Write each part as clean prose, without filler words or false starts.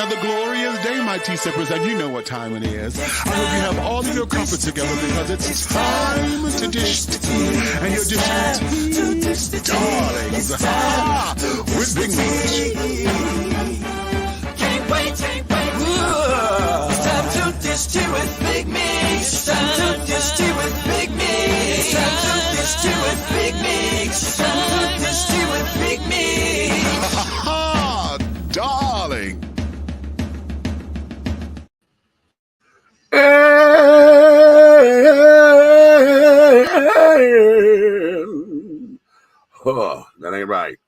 another glorious day, my tea sippers, and you know what time it is. I hope you have all of your comforts together because it's time to dish tea. And you're dishing tea, darlings, with Big Meat. Can't wait. It's time to dish tea with Big Meat. It's time to dish tea with Big Meat. It's time to dish tea with Big Meat. It's time to dish tea with Big Meat. Darling. Oh, that ain't right.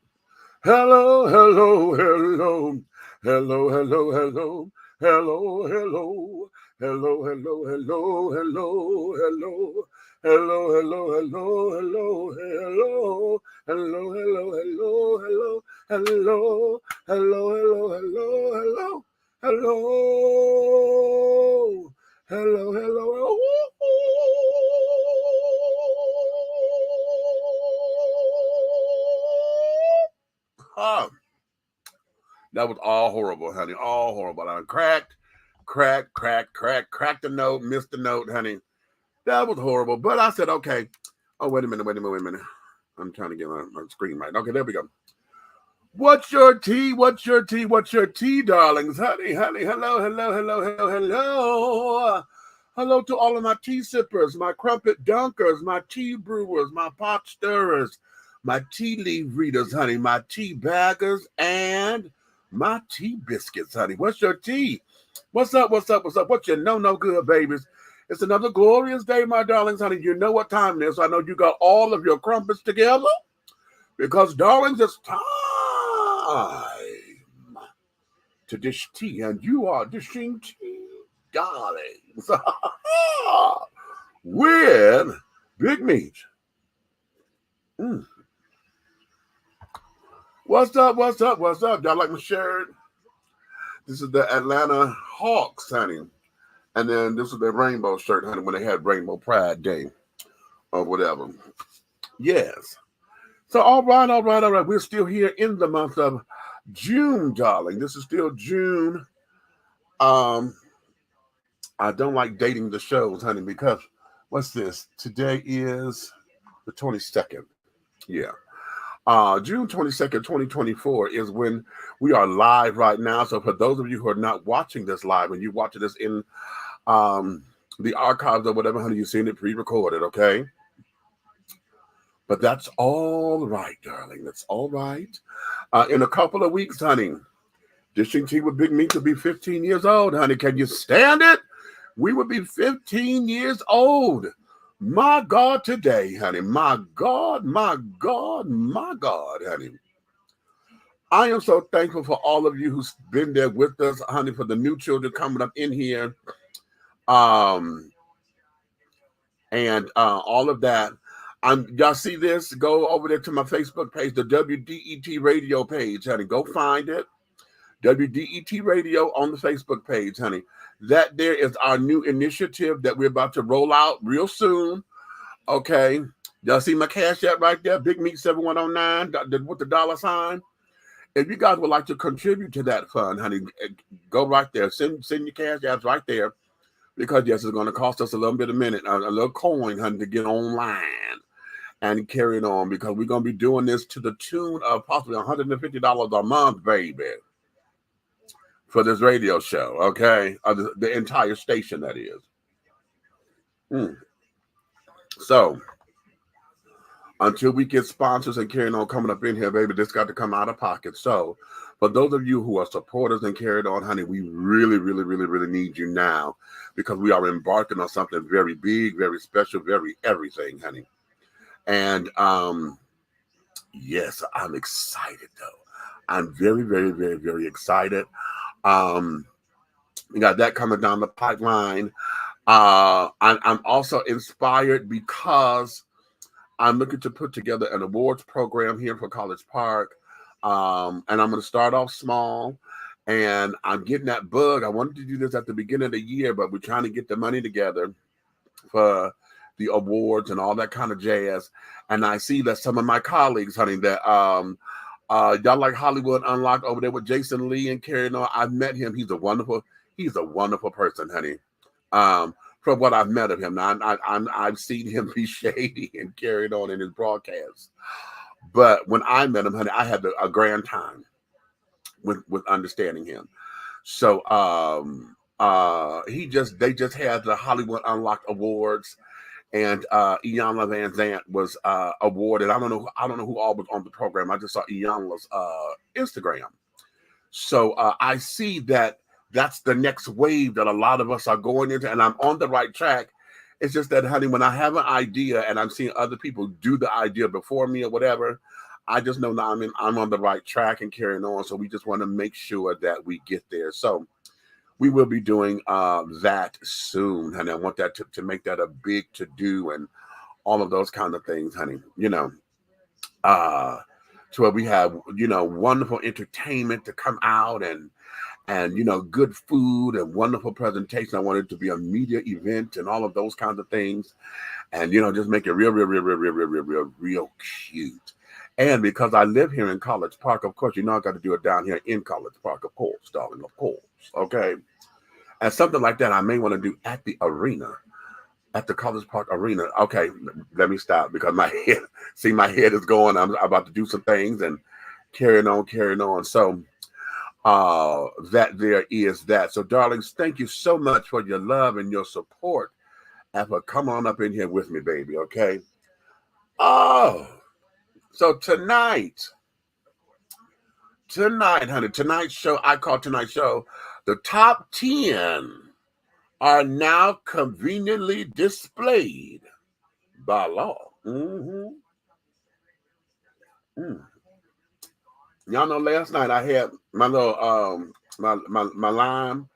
Hello, hello, hello. Hello, hello, hello. Hello, hello. Hello, hello, hello, hello, hello. Hello, hello, hello, hello, hello. Hello, hello, hello, hello. Hello, hello, hello, hello. Hello. Hello. Oh, that was all horrible, honey. All horrible. I cracked the note, missed the note, honey. That was horrible. But I said, okay. Oh, wait a minute. I'm trying to get my screen right. Okay, there we go. What's your tea, darlings? Honey. Hello. Hello to all of my tea sippers, my crumpet dunkers, my tea brewers, my pot stirrers, my tea leaf readers, honey, my tea baggers, and my tea biscuits, honey. What's your tea? What's up? What's your no good, babies? It's another glorious day, my darlings, honey. You know what time it is. I know you got all of your crumpets together because, darlings, it's time to dish tea, and you are dishing tea, darlings, with Big Meat. What's up? Y'all like my shirt? This is the Atlanta Hawks, honey. And then this is their rainbow shirt, honey, when they had Rainbow Pride Day or whatever. Yes. So, all right. We're still here in the month of June, darling. This is still June. I don't like dating the shows, honey, because what's this? Today is the 22nd. Yeah. June 22nd, 2024 is when we are live right now. So for those of you who are not watching this live and you're watching this in the archives or whatever, honey, you've seen it pre-recorded, okay? But that's all right, darling. That's all right. In a couple of weeks, honey, dishing tea with Big Meat will be 15 years old, honey. Can you stand it? We will be 15 years old. My God, today, honey. My God, honey. I am so thankful for all of you who's been there with us, honey, for the new children coming up in here. And all of that. Y'all see this? Go over there to my Facebook page, the WDET radio page, honey. Go find it. WDET radio on the Facebook page, honey. That there is our new initiative that we're about to roll out real soon. Okay. Y'all see my Cash App right there? Big Meat 7109 with the $sign. If you guys would like to contribute to that fund, honey, go right there. Send your Cash Apps right there. Because, yes, it's going to cost us a little bit a minute, a little coin, honey, to get online and carry it on. Because we're going to be doing this to the tune of possibly $150 a month, baby, for this radio show, okay? The entire station, that is. So, until we get sponsors and carrying on coming up in here, baby, this got to come out of pocket. So, for those of you who are supporters and carried on, honey, we really need you now because we are embarking on something very big, very special, very everything, honey. And, yes, I'm excited, though. I'm very excited. We got that coming down the pipeline. I'm also inspired because I'm looking to put together an awards program here for College Park. And I'm going to start off small. And I'm getting that bug. I wanted to do this at the beginning of the year, but we're trying to get the money together for the awards and all that kind of jazz. And I see that some of my colleagues, honey, that Y'all like Hollywood Unlocked over there with Jason Lee and carrying on. I've met him. He's a wonderful person, honey. From what I've met of him, now I've seen him be shady and carried on in his broadcasts. But when I met him, honey, I had a grand time with understanding him. So they just had the Hollywood Unlocked Awards, and Iyanla Van Zant was awarded. I don't know who all was on the program. I just saw Iyanla's Instagram. So I see that that's the next wave that a lot of us are going into, and I'm on the right track. It's just that, honey, when I have an idea and I'm seeing other people do the idea before me or whatever, I just know that I'm on the right track and carrying on. So we just want to make sure that we get there. So we will be doing that soon, honey. I want that to make that a big to-do and all of those kind of things, honey. To where we have, wonderful entertainment to come out and good food and wonderful presentation. I want it to be a media event and all of those kinds of things. And, just make it real cute. And because I live here in College Park, of course, I got to do it down here in College Park, of course, darling, of course. Okay. And something like that I may want to do at the arena, at the College Park Arena. Okay, let me stop because my head is going. I'm about to do some things and carrying on. So that there is that. So, darlings, thank you so much for your love and your support and for coming on up in here with me, baby, okay? Oh, so tonight, honey, tonight's show, I call tonight's show, the top 10 are now conveniently displayed by law. Y'all know last night I had my little my lime,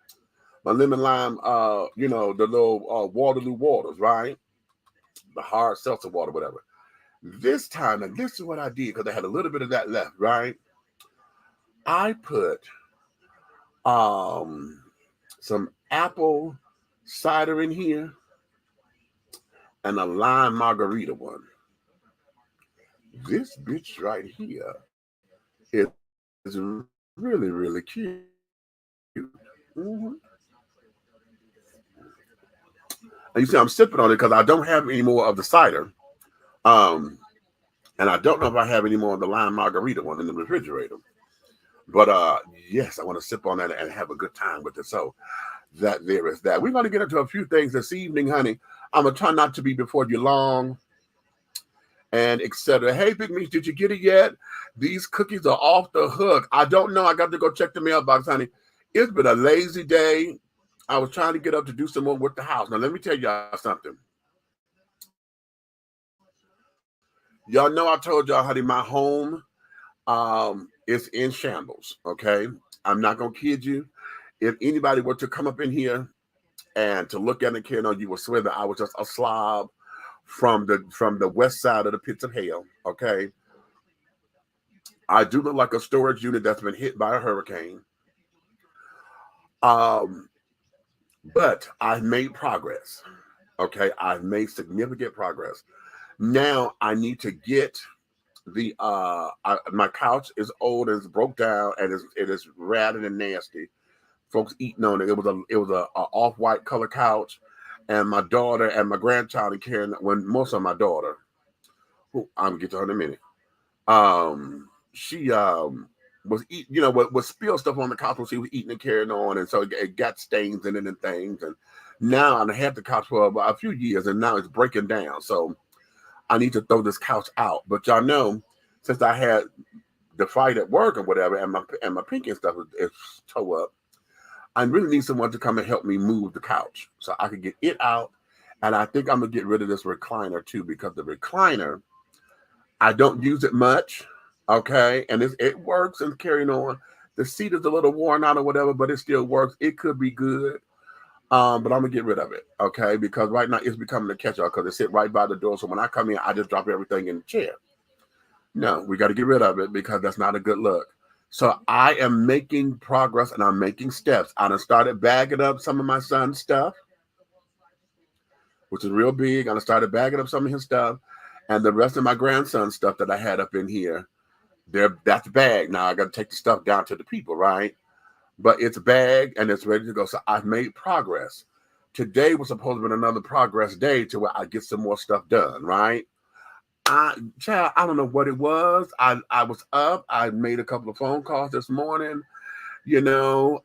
my lemon lime, the little Waterloo waters, right? The hard seltzer water, whatever. This time, and this is what I did because I had a little bit of that left, right? I put some apple cider in here and a lime margarita one. This bitch right here is really, really cute. And you see, I'm sipping on it because I don't have any more of the cider. And I don't know if I have any more of the lime margarita one in the refrigerator. But yes, I want to sip on that and have a good time with it. So that there is that. We're going to get into a few things this evening, honey. I'm going to try not to be before you long and etc. Hey, Big Meech, did you get it yet? These cookies are off the hook. I don't know. I got to go check the mailbox, honey. It's been a lazy day. I was trying to get up to do some more with the house. Now, let me tell y'all something. Y'all know I told y'all, honey, my home is in shambles, okay? I'm not going to kid you. If anybody were to come up in here and to look at it, you will swear that I was just a slob from the west side of the pits of hell, okay? I do look like a storage unit that's been hit by a hurricane. But I've made progress, okay? I've made significant progress. Now I need to get the my couch is old and it's broke down and it is ratted and nasty. Folks eating on it. It was a off-white color couch, and my daughter and my grandchild are carrying. When most of my daughter, who I'm gonna get to her in a minute, she was eating, was spill stuff on the couch when she was eating and carrying on, and so it got stains in it and things. And now I had the couch for about a few years, and now it's breaking down. So I need to throw this couch out. But y'all know, since I had the fight at work or whatever, and my pinky and stuff is toe up, I really need someone to come and help me move the couch so I can get it out. And I think I'm gonna get rid of this recliner too, because the recliner, I don't use it much, okay? And it works and carrying on. The seat is a little worn out or whatever, but it still works. It could be good. But I'm gonna get rid of it, okay? Because right now it's becoming a catch-all because it sit right by the door. So when I come in, I just drop everything in the chair. No, we got to get rid of it because that's not a good look. So I am making progress and I'm making steps. I done started bagging up some of my son's stuff, which is real big. I done started bagging up some of his stuff, and the rest of my grandson's stuff that I had up in here That's bagged. Now I got to take the stuff down to the people, right? But it's bagged and it's ready to go. So I've made progress. Today was supposed to be another progress day to where I get some more stuff done, right? Child, I don't know what it was. I was up. I made a couple of phone calls this morning, you know,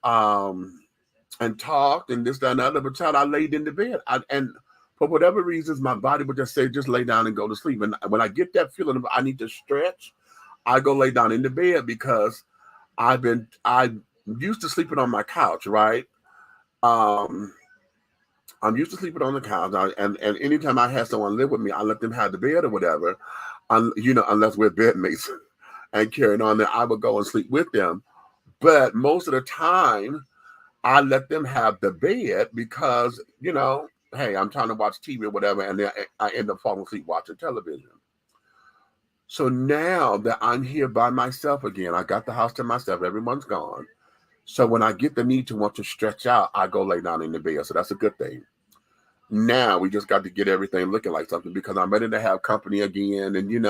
and talked and this, that, and the other. But child, I laid in the bed. And for whatever reasons, my body would just say, just lay down and go to sleep. And when I get that feeling of I need to stretch, I go lay down in the bed because I'm used to sleeping on my couch, right? I'm used to sleeping on the couch, and anytime I had someone live with me, I let them have the bed or whatever, unless we're bedmates and carrying on. Then I would go and sleep with them. But most of the time, I let them have the bed because, hey, I'm trying to watch TV or whatever, and then I end up falling asleep watching television. So now that I'm here by myself again, I got the house to myself, everyone's gone. So when I get the need to want to stretch out, I go lay down in the bed. So that's a good thing. Now we just got to get everything looking like something because I'm ready to have company again. And you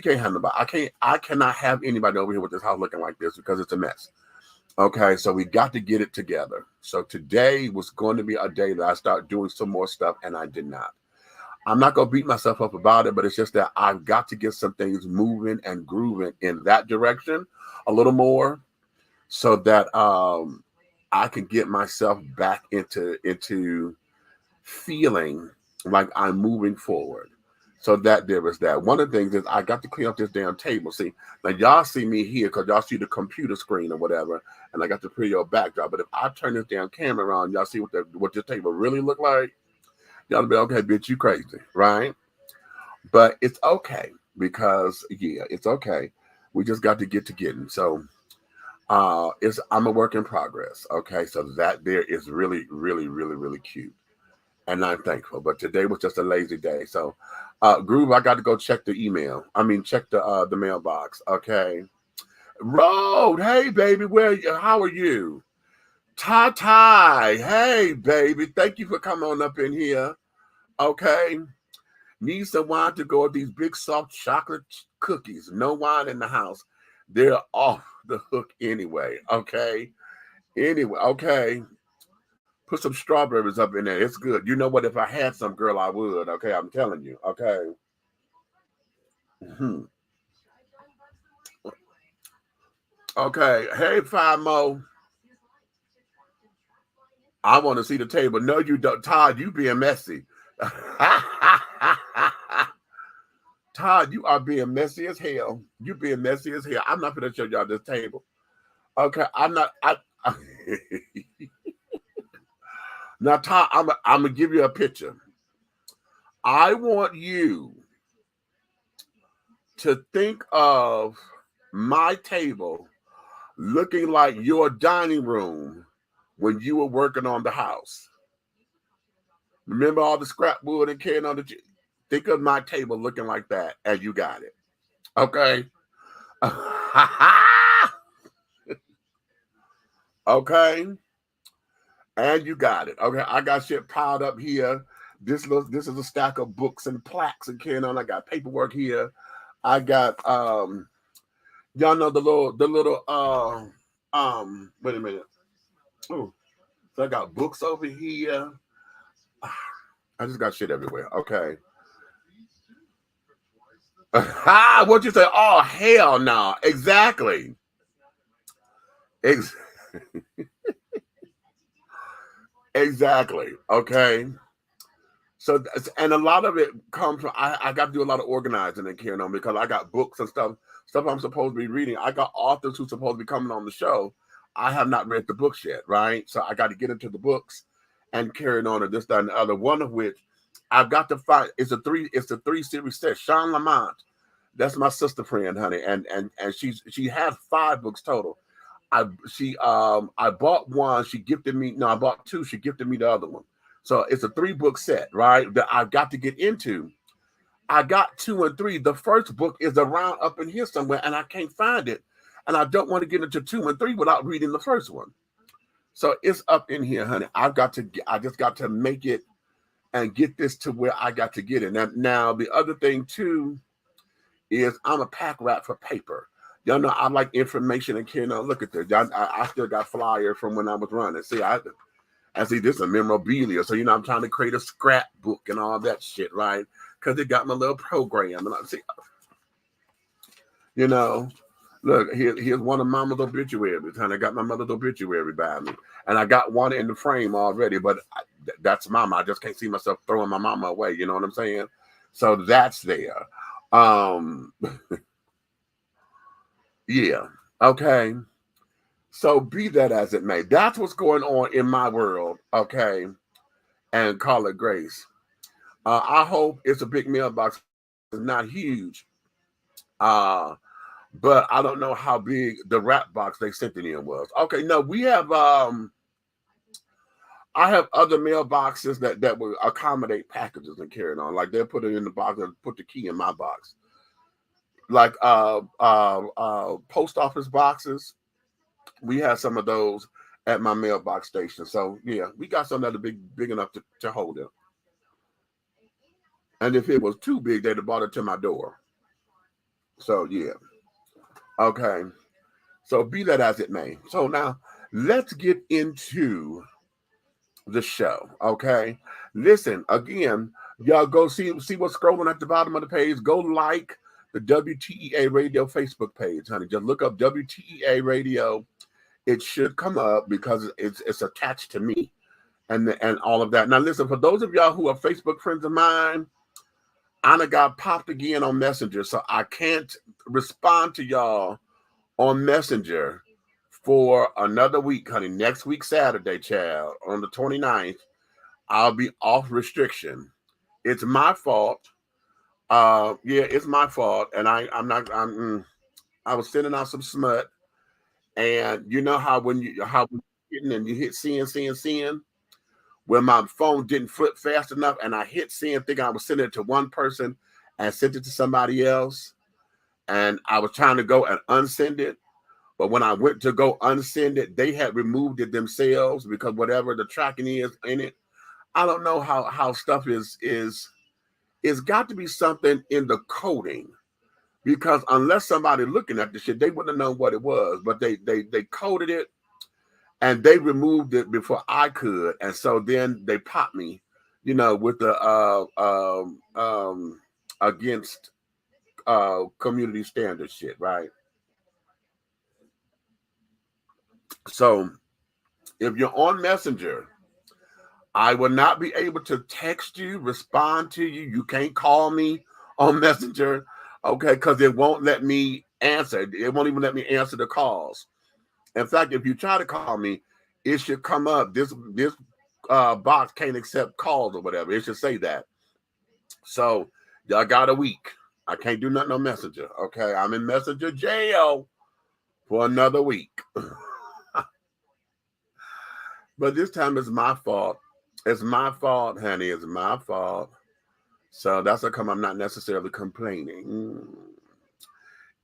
can't have nobody. I cannot have anybody over here with this house looking like this because it's a mess. Okay, so we got to get it together. So today was going to be a day that I start doing some more stuff, and I did not. I'm not going to beat myself up about it, but it's just that I've got to get some things moving and grooving in that direction a little more so that I can get myself back into feeling like I'm moving forward. So that there was that. One of the things is I got to clean up this damn table. See, now y'all see me here because y'all see the computer screen or whatever, and I got the pretty old backdrop. But if I turn this damn camera on, y'all see what this table really look like? Y'all be okay, bitch, you crazy, right? But it's okay because it's okay. We just got to get to getting. So I'm a work in progress. Okay, so that there is really, really, really, really cute. And I'm thankful. But today was just a lazy day. So Groove, I got to go check the email. Check the mailbox. Okay. Road, hey baby, how are you? Tai, hey baby, thank you for coming on up in here. Okay. Need some wine to go with these big soft chocolate cookies. No wine in the house. They're off the hook anyway. Okay. Anyway, okay. Put some strawberries up in there. It's good. You know what? If I had some, girl, I would. Okay, I'm telling you. Okay. Okay. Hey, Fimo. I want to see the table. No, you don't. Todd, you being messy. Todd, you are being messy as hell. You being messy as hell. I'm not going to show y'all this table. Okay, I'm not. Now, Todd, I'm going to give you a picture. I want you to think of my table looking like your dining room when you were working on the house. Remember all the scrap wood and carrying on the... Think of my table looking like that as you got it. Okay? Okay? And you got it. Okay, I got shit piled up here. This is a stack of books and plaques and carrying on. I got paperwork here. I got y'all know the little wait a minute. Oh, so I got books over here. I just got shit everywhere. Okay. What'd you say? Oh, hell no. Exactly. Exactly. Okay. So, and a lot of it comes from, I got to do a lot of organizing and carrying on because I got books and stuff I'm supposed to be reading. I got authors who's supposed to be coming on the show. I have not read the books yet, right? So I got to get into the books and carrying on to this, that, and the other. One of which I've got to find, it's a three series set. Sean Lamont, that's my sister friend, honey. And she had 5 books total. I bought one, she gifted me, no, I bought 2, she gifted me the other one. So it's a 3-book set, right? That I've got to get into. I got 2 and 3. The first book is around up in here somewhere, and I can't find it. And I don't want to get into 2 and 3 without reading the first one. So it's up in here, honey. I just got to make it and get this to where I got to get it. Now the other thing too is I'm a pack rat for paper. Y'all know I like information and carrying on. Look at this. I still got flyers from when I was running. See, I see this is memorabilia. So, I'm trying to create a scrapbook and all that shit, right? Because it got my little program. And I see, look, here's one of Mama's obituaries. And I got my mother's obituary by me. And I got one in the frame already, but that's Mama. I just can't see myself throwing my mama away. You know what I'm saying? So that's there. Yeah. Okay. So be that as it may, that's what's going on in my world. Okay. And call it grace. I hope it's a big mailbox. It's not huge. But I don't know how big the wrap box they sent it in was. Okay. No, we have, I have other mailboxes that will accommodate packages and carry it on. Like they'll put it in the box and put the key in my box. Like post office boxes. We have some of those at my mailbox station. So yeah, we got some that are big enough to hold it. And if it was too big, they'd have brought it to my door. So yeah. Okay. So be that as it may. So now let's get into the show. Okay. Listen, again, y'all go see what's scrolling at the bottom of the page. Go like the WTEA Radio Facebook page, honey. Just look up WTEA Radio. It should come up because it's attached to me and all of that. Now, listen, for those of y'all who are Facebook friends of mine, I got popped again on Messenger, so I can't respond to y'all on Messenger for another week, honey. Next week, Saturday, child, on the 29th, I'll be off restriction. It's my fault. Yeah, it's my fault, and I was sending out some smut, and you know how when you hitting and you hit send, when my phone didn't flip fast enough, and I hit send, thinking I was sending it to one person, and sent it to somebody else, and I was trying to go and unsend it, but when I went to go unsend it, they had removed it themselves because whatever the tracking is in it, I don't know how stuff is. It's got to be something in the coding, because unless somebody looking at the shit, they wouldn't have known what it was. But they coded it, and they removed it before I could, and so then they popped me, with the against community standard shit, right? So if you're on Messenger, I will not be able to text you, respond to you. You can't call me on Messenger, okay? Because it won't let me answer. It won't even let me answer the calls. In fact, if you try to call me, it should come up. This box can't accept calls or whatever. It should say that. So y'all got a week. I can't do nothing on Messenger, okay? I'm in Messenger jail for another week. But this time it's my fault. It's my fault, honey. It's my fault. So that's how come I'm not necessarily complaining.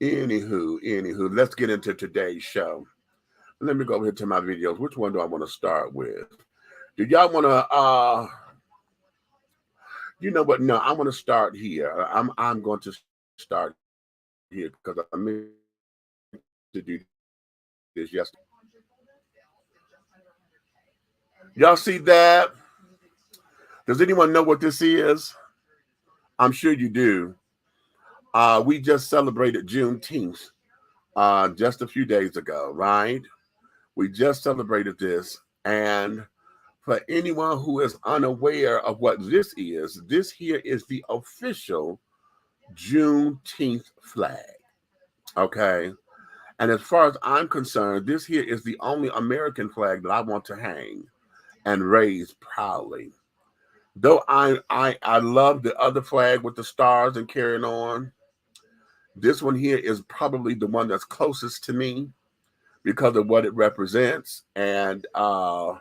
Anywho, let's get into today's show. Let me go over here to my videos. Which one do I want to start with? Do y'all want to, you know what? No, I want to start here. I'm going to start here because I meant to do this yesterday. Y'all see that? Does anyone know what this is? I'm sure you do. We just celebrated Juneteenth just a few days ago, right? We just celebrated this. And for anyone who is unaware of what this here is the official Juneteenth flag. Okay. And as far as I'm concerned, this here is the only American flag that I want to hang and raise proudly. Though I love the other flag with the stars and carrying on, this one here is probably the one that's closest to me because of what it represents. And the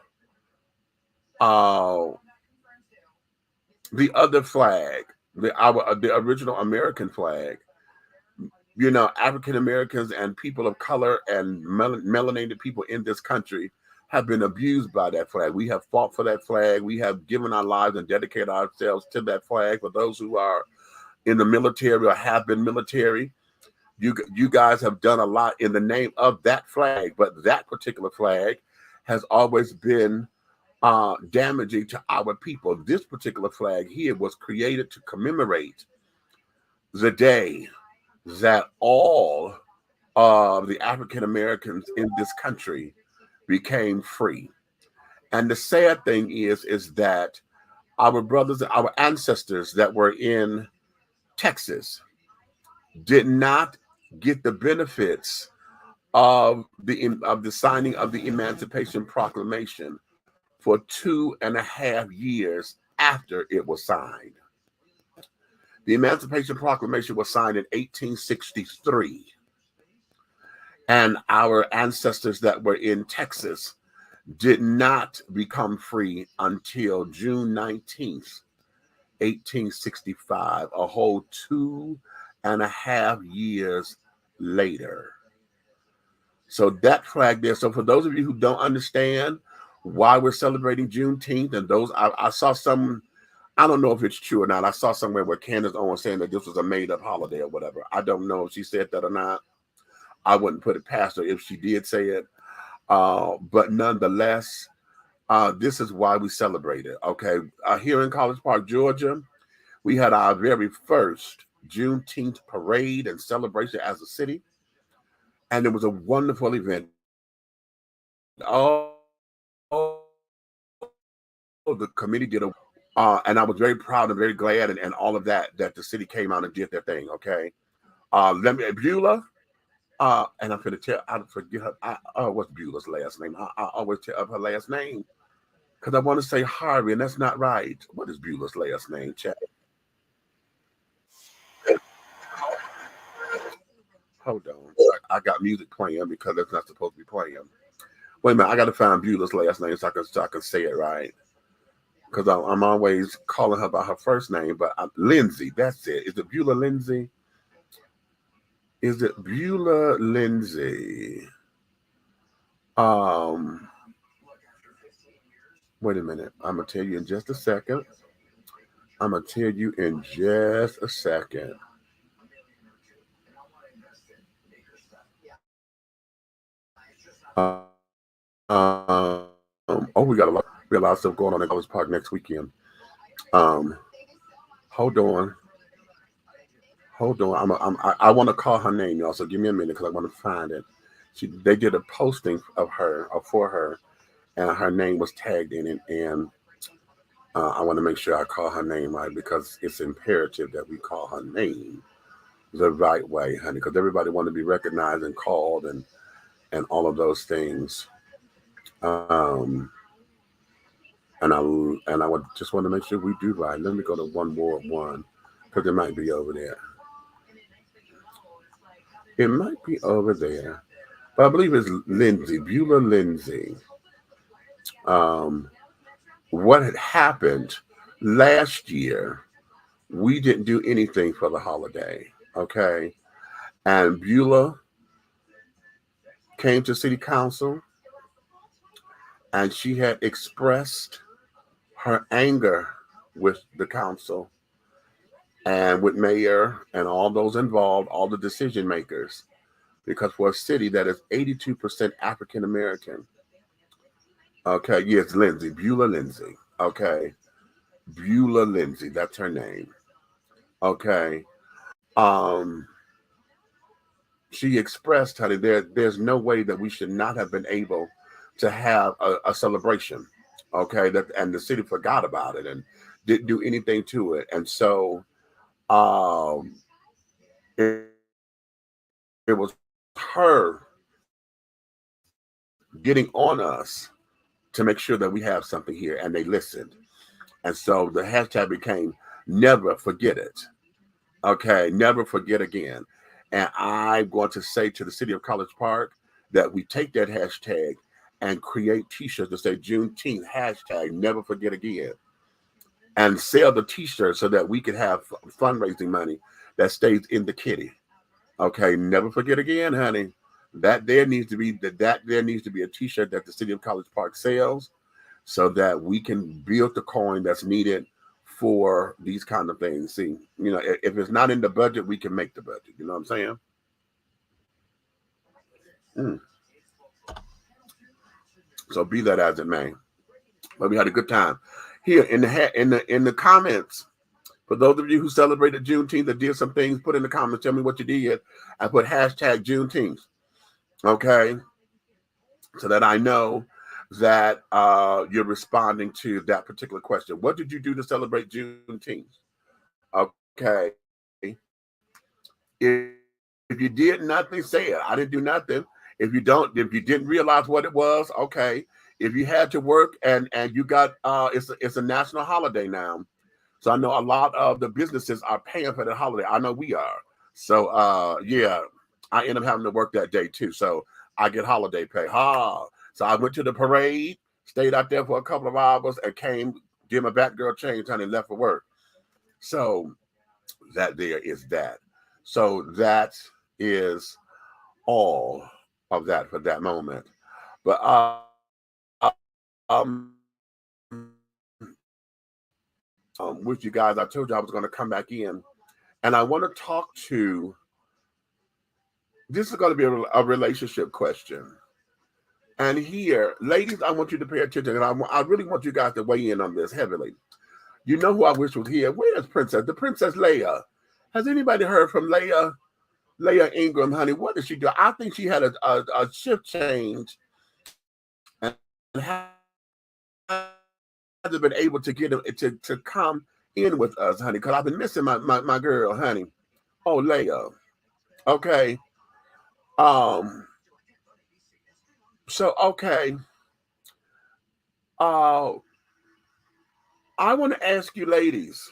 other flag, the original American flag, African Americans and people of color and melanated people in this country have been abused by that flag. We have fought for that flag. We have given our lives and dedicated ourselves to that flag. For those who are in the military or have been military, You guys have done a lot in the name of that flag, but that particular flag has always been damaging to our people. This particular flag here was created to commemorate the day that all of the African Americans in this country became free. And the sad thing is that our brothers and our ancestors that were in Texas did not get the benefits of the signing of the Emancipation Proclamation for 2.5 years after it was signed. The Emancipation Proclamation was signed in 1863, and our ancestors that were in Texas did not become free until June 19th, 1865, a whole 2.5 years later. So that flag there. So for those of you who don't understand why we're celebrating Juneteenth, and those I saw some, I don't know if it's true or not. I saw somewhere where Candace Owens saying that this was a made-up holiday or whatever. I don't know if she said that or not. I wouldn't put it past her if she did say it. But nonetheless, this is why we celebrate it. Okay, here in College Park, Georgia, we had our very first Juneteenth parade and celebration as a city. And it was a wonderful event. Oh, the committee did and I was very proud and very glad and all of that the city came out and did their thing. Okay, let me Beulah, and I'm gonna tell I forget her. What's Beulah's last name? I always tell up her last name because I want to say Harvey, and that's not right. What is Beulah's last name, Chad? Hold on, I got music playing because it's not supposed to be playing. Wait a minute, I got to find Beulah's last name so I can say it right. Because I'm always calling her by her first name, but Lindsay, that's it. Is it Beulah Lindsay? Is it Beulah Lindsay? Wait a minute. I'm going to tell you in just a second. We got a lot of stuff going on in College Park next weekend. Hold on. I want to call her name, y'all. So give me a minute because I want to find it. They did a posting of her or for her, and her name was tagged in it. And I want to make sure I call her name right because it's imperative that we call her name the right way, honey. Because everybody want to be recognized and called and all of those things. And I would just want to make sure we do right. Let me go to one more one because it might be over there. It might be over there, but I believe it's Lindsay, Beulah Lindsay. What had happened last year? We didn't do anything for the holiday, okay? And Beulah came to City Council, and she had expressed her anger with the council and with mayor and all those involved, all the decision makers, because for a city that is 82% African American, okay, yes, Lindsay, Beulah Lindsay, okay, Beulah Lindsay, that's her name, okay. She expressed, honey, there's no way that we should not have been able to have a celebration, okay, and the city forgot about it and didn't do anything to it, and so it was her getting on us to make sure that we have something here, and they listened, and so the hashtag became never forget it, okay, never forget again. And I'm going to say to the city of College Park that we take that hashtag and create t-shirts that say Juneteenth hashtag never forget again, and sell the t-shirts so that we can have fundraising money that stays in the kitty. Okay, never forget again, honey. That there needs to be a t-shirt that the city of College Park sells so that we can build the coin that's needed for these kind of things. See, if it's not in the budget, we can make the budget. You know what I'm saying? Mm. So be that as it may, but we had a good time here in the comments. For those of you who celebrated Juneteenth and did some things, put in the comments. Tell me what you did. I put hashtag Juneteenth. Okay, so that I know that you're responding to that particular question. What did you do to celebrate Juneteenth? Okay. If you did nothing, say it. I didn't do nothing. If you didn't realize what it was, okay. If you had to work and you got it's a national holiday now. So I know a lot of the businesses are paying for the holiday. I know we are. So yeah, I end up having to work that day too. So I get holiday pay. So I went to the parade, stayed out there for a couple of hours, and came, did my Batgirl change, honey, left for work. So that there is that. So that is all of that for that moment. But um, with you guys, I told you I was going to come back in, and I want to talk to. This is going to be a relationship question. And here, ladies, I want you to pay attention, and I really want you guys to weigh in on this heavily. You know who I wish was here? Where's Princess? The Princess Leia. Has anybody heard from Leia? Leia Ingram, honey, what did she do? I think she had a shift change and hasn't been able to get him to come in with us, honey, because I've been missing my girl, honey. Oh, Leia. Okay. So okay. I want to ask you, ladies,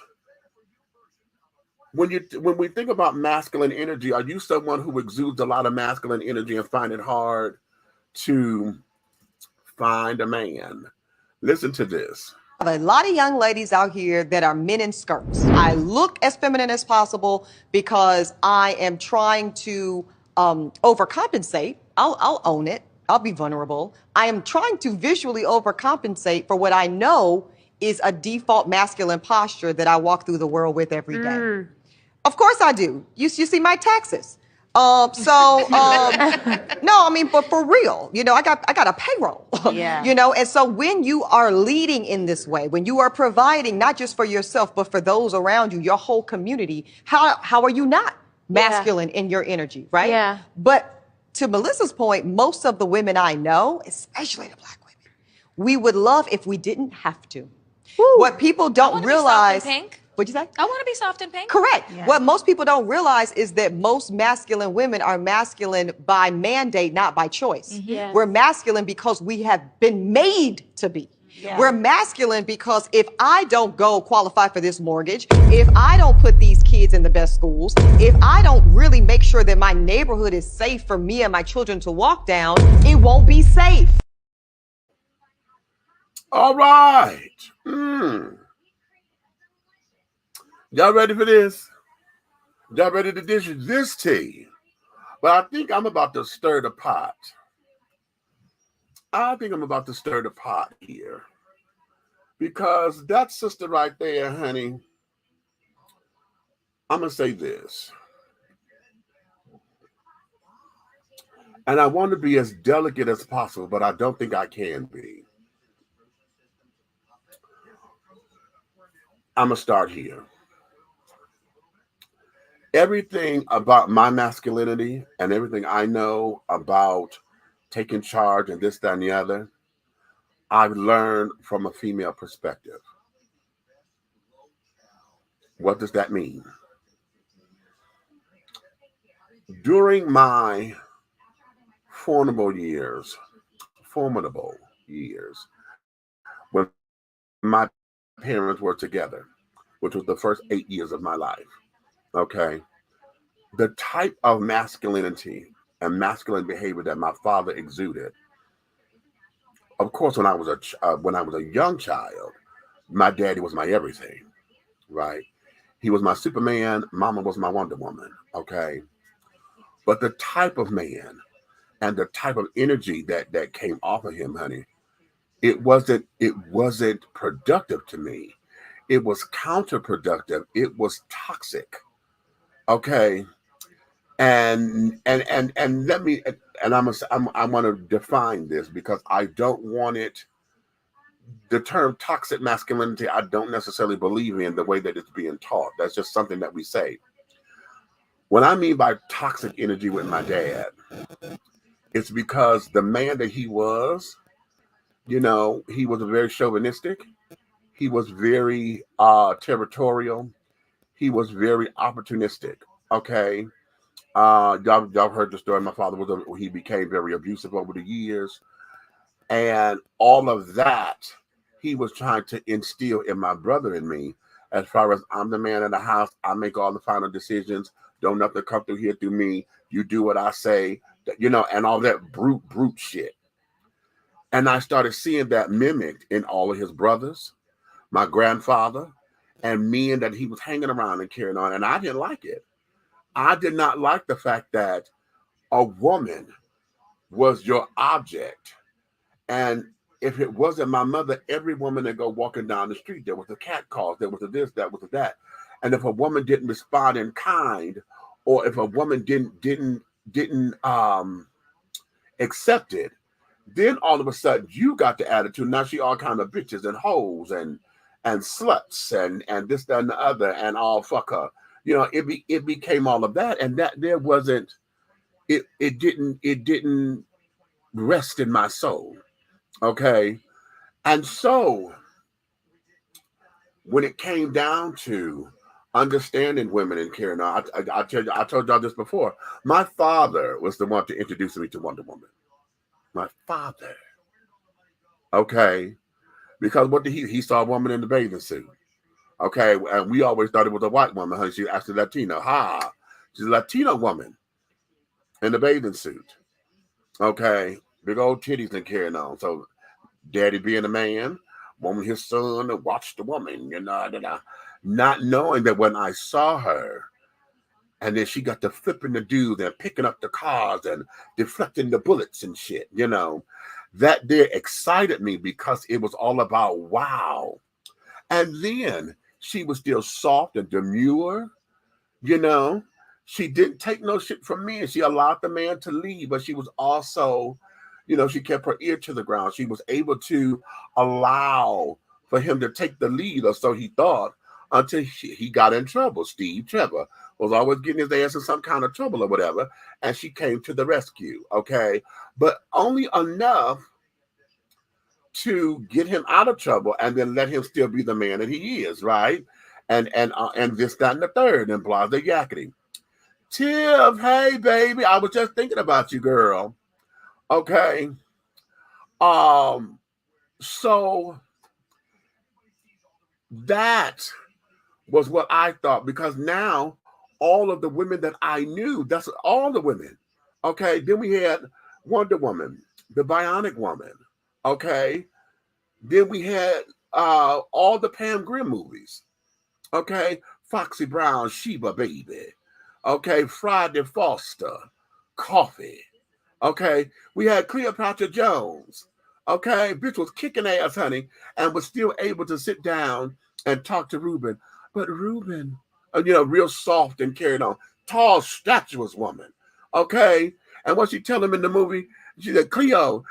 when we think about masculine energy, are you someone who exudes a lot of masculine energy and find it hard to find a man? Listen to this. A lot of young ladies out here that are men in skirts. I look as feminine as possible because I am trying to overcompensate. I'll own it. I'll be vulnerable. I am trying to visually overcompensate for what I know is a default masculine posture that I walk through the world with every day. Of course I do. You see my taxes. No, I mean, but for real, you know, I got a payroll, Yeah. you know, and so when you are leading in this way, when you are providing not just for yourself, but for those around you, your whole community, how are you not masculine in your energy, right? Yeah. But to Melissa's point, most of the women I know, especially the Black women, we would love if we didn't have to. Woo. What people I don't wanna be realize. soft and pink. What'd you say? I want to be soft and pink. Correct. Yeah. What most people don't realize is that most masculine women are masculine by mandate, not by choice. Yes. We're masculine because we have been made to be. Yeah. We're masculine because if I don't go qualify for this mortgage, if I don't put these kids in the best schools, if I don't really make sure that my neighborhood is safe for me and my children to walk down, it won't be safe. All right. Y'all ready for this? Y'all ready to dish this tea? But I think I'm about to stir the pot. I think I'm about to stir the pot here. Because that sister right there, honey, I'm going to say this. And I want to be as delicate as possible, but I don't think I can be. I'm going to start here. Everything about my masculinity and everything I know about taking charge and this, that, and the other, I've learned from a female perspective. What does that mean? During my formidable years, when my parents were together, which was the first 8 years of my life, okay, the type of masculinity and masculine behavior that my father exuded. Of course, when I was a young child, my daddy was my everything, right? He was my Superman. Mama was my Wonder Woman, okay? But the type of man and the type of energy that came off of him, honey, it wasn't productive to me. It was counterproductive. It was toxic. Okay. And let me, and I want to define this because I don't want it. The term toxic masculinity, I don't necessarily believe in the way that it's being taught. That's just something that we say. What I mean by toxic energy with my dad, it's because the man that he was, he was very chauvinistic. He was very territorial. He was very opportunistic. Okay. Y'all heard the story. My father he became very abusive over the years. And all of that, he was trying to instill in my brother and me, as far as I'm the man in the house. I make all the final decisions. Don't nothing come through here through me. You do what I say, and all that brute shit. And I started seeing that mimicked in all of his brothers, my grandfather, and men that he was hanging around and carrying on. And I didn't like it. I did not like the fact that a woman was your object. And if it wasn't my mother, every woman that go walking down the street, there was a cat calls, there was a this, that was a that. And if a woman didn't respond in kind, or if a woman didn't accept it, then all of a sudden you got the attitude. Now she all kind of bitches and hoes and sluts and this, that, and the other, and all fuck her. It became all of that, and that there wasn't. It didn't rest in my soul. Okay, and so when it came down to understanding women and carrying on, I told y'all this before. My father was the one to introduce me to Wonder Woman. My father. Okay, because what did he saw a woman in the bathing suit. Okay, and we always thought it was a white woman. Honey, she's actually Latino. She's a Latino woman in the bathing suit. Okay, big old titties and carrying on. So, daddy being a man, wanting his son to watch the woman, not knowing that when I saw her, and then she got to flipping the dudes and picking up the cars and deflecting the bullets and shit, that there excited me because it was all about wow. And then she was still soft and demure, She didn't take no shit from me, and she allowed the man to leave, but she was also, she kept her ear to the ground. She was able to allow for him to take the lead, or so he thought, until he got in trouble. Steve Trevor was always getting his ass in some kind of trouble or whatever, and she came to the rescue, okay? But only enough to get him out of trouble and then let him still be the man that he is, right? And this, that, and the third, and blah, the yakety. Tiff, hey, baby, I was just thinking about you, girl. Okay. So that was what I thought, because now all of the women that I knew, that's all the women. Okay. Then we had Wonder Woman, the Bionic Woman. Okay. Then we had all the Pam Grimm movies. Okay. Foxy Brown, Sheba Baby. Okay. Friday Foster, Coffee. Okay. We had Cleopatra Jones. Okay. Bitch was kicking ass, honey, and was still able to sit down and talk to Ruben. But Ruben, real soft and carried on. Tall, statuous woman. Okay. And what she tell him in the movie, she said, Cleo,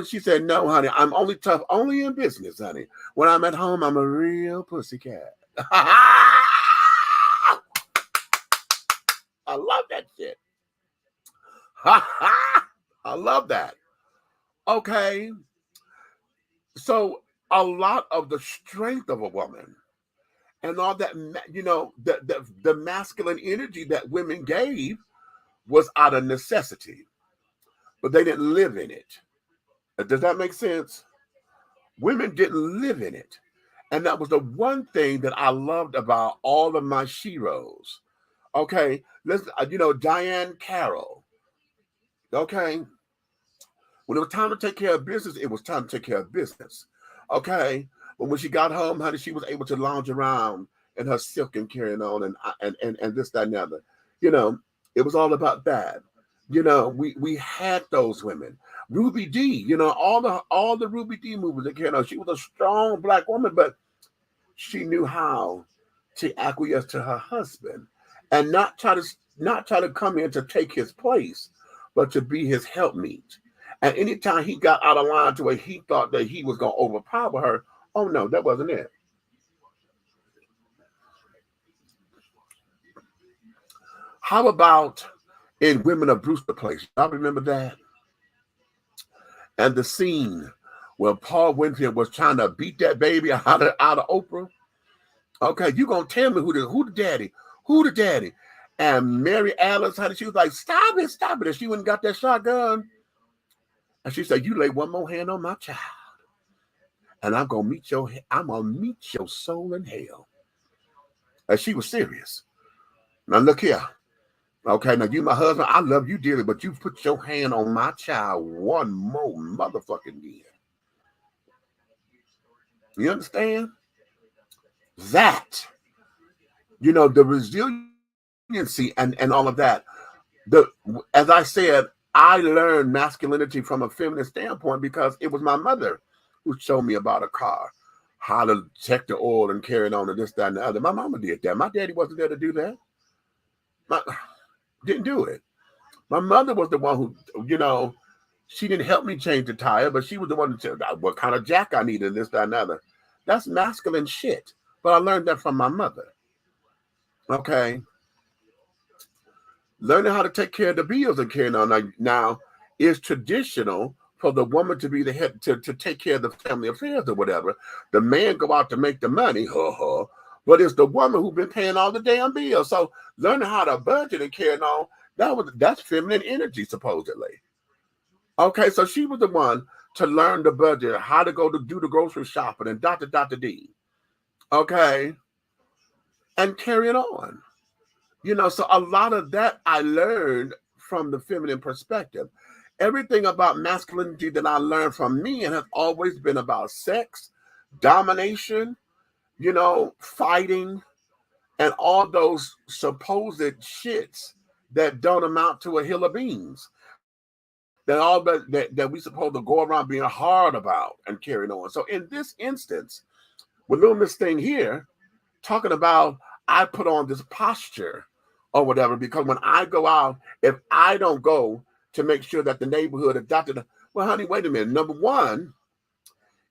she said, no, honey, I'm only tough, only in business, honey. When I'm at home, I'm a real pussycat. I love that shit. I love that. Okay. So a lot of the strength of a woman and all that, the masculine energy that women gave was out of necessity. But they didn't live in it. Does that make sense? Women didn't live in it. And that was the one thing that I loved about all of my sheroes. Okay, let's, Diane Carroll. Okay, when it was time to take care of business, it was time to take care of business. Okay, but when she got home, honey, she was able to lounge around in her silk and carrying on and this, that, and the other. It was all about that. We had those women. Ruby Dee, all the Ruby Dee movies that came out. She was a strong black woman, but she knew how to acquiesce to her husband and not try to not try to come in to take his place, but to be his helpmeet. And anytime he got out of line to where he thought that he was going to overpower her, oh no, that wasn't it. How about in Women of Brewster Place? I remember that. And the scene where Paul Winfield was trying to beat that baby out of Oprah. Okay, you gonna tell me who the daddy? And Mary Alice, she was like, stop it. And she went and got that shotgun. And she said, you lay one more hand on my child, and I'm gonna meet your soul in hell. And she was serious. Now look here. Okay, now you my husband, I love you dearly, but you put your hand on my child one more motherfucking year. You understand? That, the resiliency and all of that. As I said, I learned masculinity from a feminine standpoint because it was my mother who showed me about a car, how to check the oil and carry it on and this, that, and the other. My mama did that. My daddy wasn't there to do that. Didn't do it. My mother was the one who, she didn't help me change the tire, but she was the one to tell what kind of jack I needed, this, that, and the other. That's masculine shit. But I learned that from my mother. Okay. Learning how to take care of the bills and carrying on now is traditional for the woman to be the head to take care of the family affairs or whatever. The man go out to make the money, but it's the woman who's been paying all the damn bills. So learning how to budget and carrying on, that's feminine energy, supposedly. Okay, so she was the one to learn the budget, how to go to do the grocery shopping and D. Okay, and carry it on. So a lot of that I learned from the feminine perspective. Everything about masculinity that I learned from men has always been about sex, domination, fighting, and all those supposed shits that don't amount to a hill of beans. That we supposed to go around being hard about and carrying on. So in this instance, with little Miss Thing here, talking about I put on this posture or whatever, because when I go out, if I don't go to make sure that the neighborhood adopted, well, honey, wait a minute. Number one,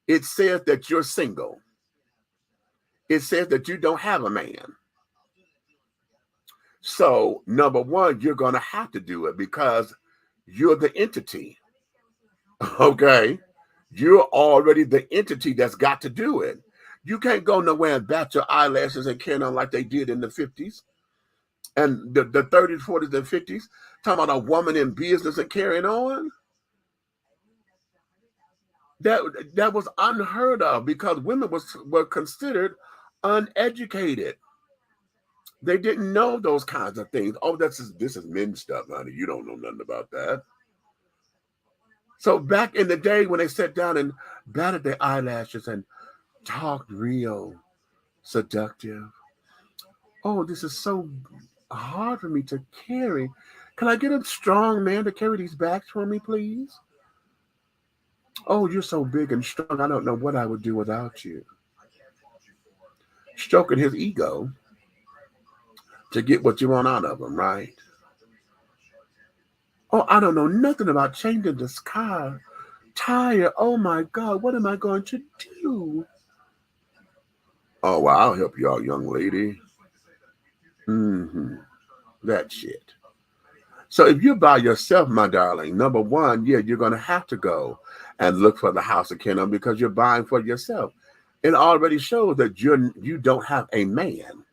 it says that you're single. It says that you don't have a man. So number one, you're going to have to do it because you're the entity. Okay. You're already the entity that's got to do it. You can't go nowhere and bat your eyelashes and carry on like they did in the 50s and the 30s, 40s, and 50s. Talking about a woman in business and carrying on. That was unheard of because women were considered uneducated. They didn't know those kinds of things. Oh, this is men's stuff, honey. You don't know nothing about that. So back in the day when they sat down and batted their eyelashes and talked real seductive. Oh, this is so hard for me to carry. Can I get a strong man to carry these bags for me, please? Oh, you're so big and strong. I don't know what I would do without you. Stroking his ego to get what you want out of him, right? Oh, I don't know nothing about changing this car tire. Oh my God, what am I going to do? Oh, well, I'll help you out, young lady. That shit. So if you're by yourself, my darling, number one, yeah, you're going to have to go and look for the house of Kendall because you're buying for yourself. It already shows that you don't have a man.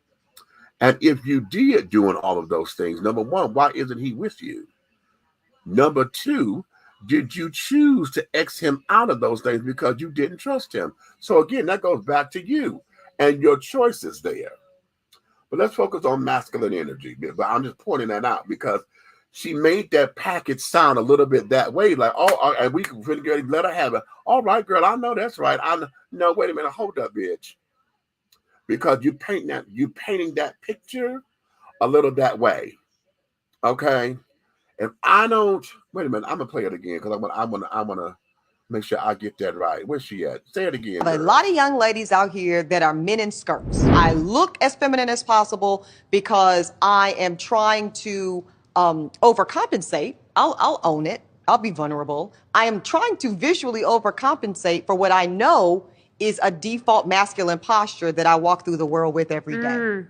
And if you did doing all of those things, number one, why isn't he with you? Number two, did you choose to X him out of those things because you didn't trust him? So again, that goes back to you and your choices there. But let's focus on masculine energy. But I'm just pointing that out because she made that package sound a little bit that way. Like, oh, and we can let her have it. All right, girl, I know that's right. No, wait a minute. Hold up, bitch. Because you painting that picture a little that way. Okay. If I don't, wait a minute, I'm gonna play it again because I wanna Make sure I get that right. Where's she at? Say it again, A girl. lot of young ladies out here that are men in skirts. I look as feminine as possible because I am trying to overcompensate. I'll own it. I'll be vulnerable. I am trying to visually overcompensate for what I know is a default masculine posture that I walk through the world with every day.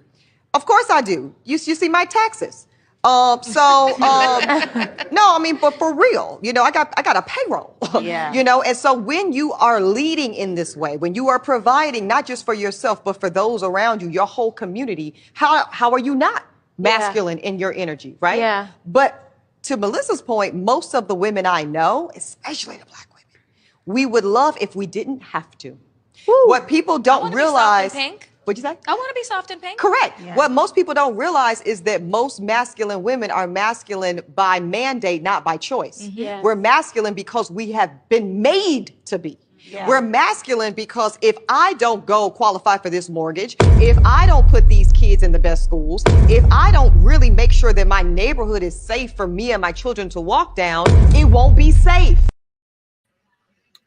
Of course I do. You see my taxes. No, I mean, but for real, I got a payroll. Yeah. And so when you are leading in this way, when you are providing not just for yourself, but for those around you, your whole community, how are you not masculine in your energy, right? Yeah. But to Melissa's point, most of the women I know, especially the Black women, we would love if we didn't have to. Woo. What people I don't wanna realize. Be soft and pink. What'd you say? I want to be soft and pink. Correct. Yeah. What most people don't realize is that most masculine women are masculine by mandate, not by choice. Yes. We're masculine because we have been made to be. Yeah. We're masculine because if I don't go qualify for this mortgage, if I don't put these kids in the best schools, if I don't really make sure that my neighborhood is safe for me and my children to walk down, it won't be safe.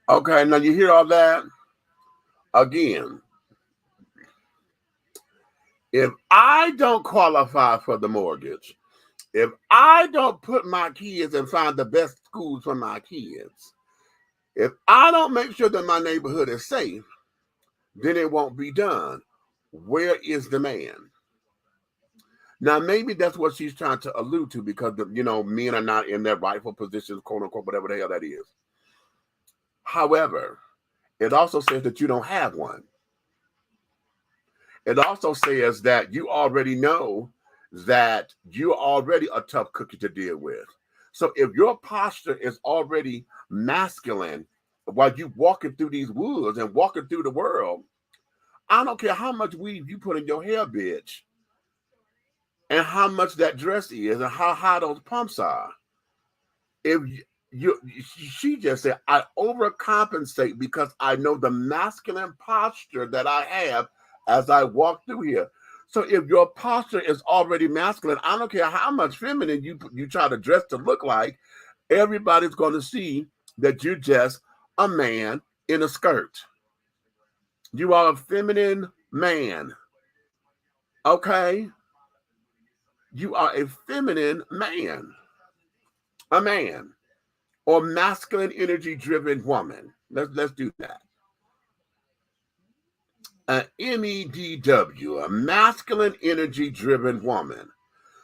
Okay, now you hear all that? Again, if I don't qualify for the mortgage, if I don't put my kids and find the best schools for my kids, if I don't make sure that my neighborhood is safe, then it won't be done. Where is the man? Now, maybe that's what she's trying to allude to because, men are not in their rightful positions, quote unquote, whatever the hell that is. However, it also says that you don't have one. It also says that you already know that you're already a tough cookie to deal with. So if your posture is already masculine while you walking through these woods and walking through the world, I don't care how much weave you put in your hair, bitch, and how much that dress is and how high those pumps are. If she just said, I overcompensate because I know the masculine posture that I have as I walk through here. So if your posture is already masculine, I don't care how much feminine you try to dress to look like, everybody's going to see that you're just a man in a skirt. You are a feminine man. Okay? You are a feminine man. A man. Or masculine energy driven woman. Let's do that. An MEDW, a masculine energy driven woman.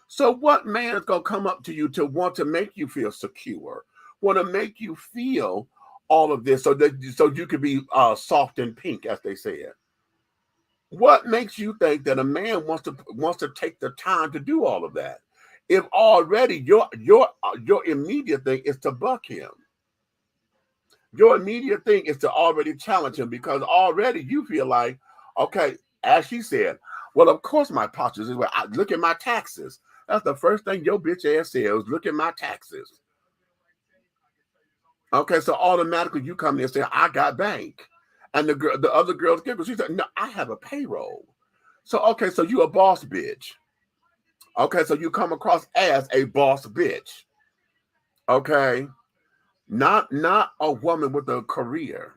So what man is going to come up to you to want to make you feel secure, want to make you feel all of this so you can be soft and pink, as they said? What makes you think that a man wants to take the time to do all of that? If already your immediate thing is to buck him. Your immediate thing is to already challenge him because already you feel like, okay, as she said, well, of course my posture is where I look at my taxes. That's the first thing your bitch ass said was look at my taxes. Okay, so automatically you come in and say, I got bank. And the other girls giggle. She said, no, I have a payroll. So, okay, so you a boss bitch. Okay, so you come across as a boss bitch. Okay. Not a woman with a career.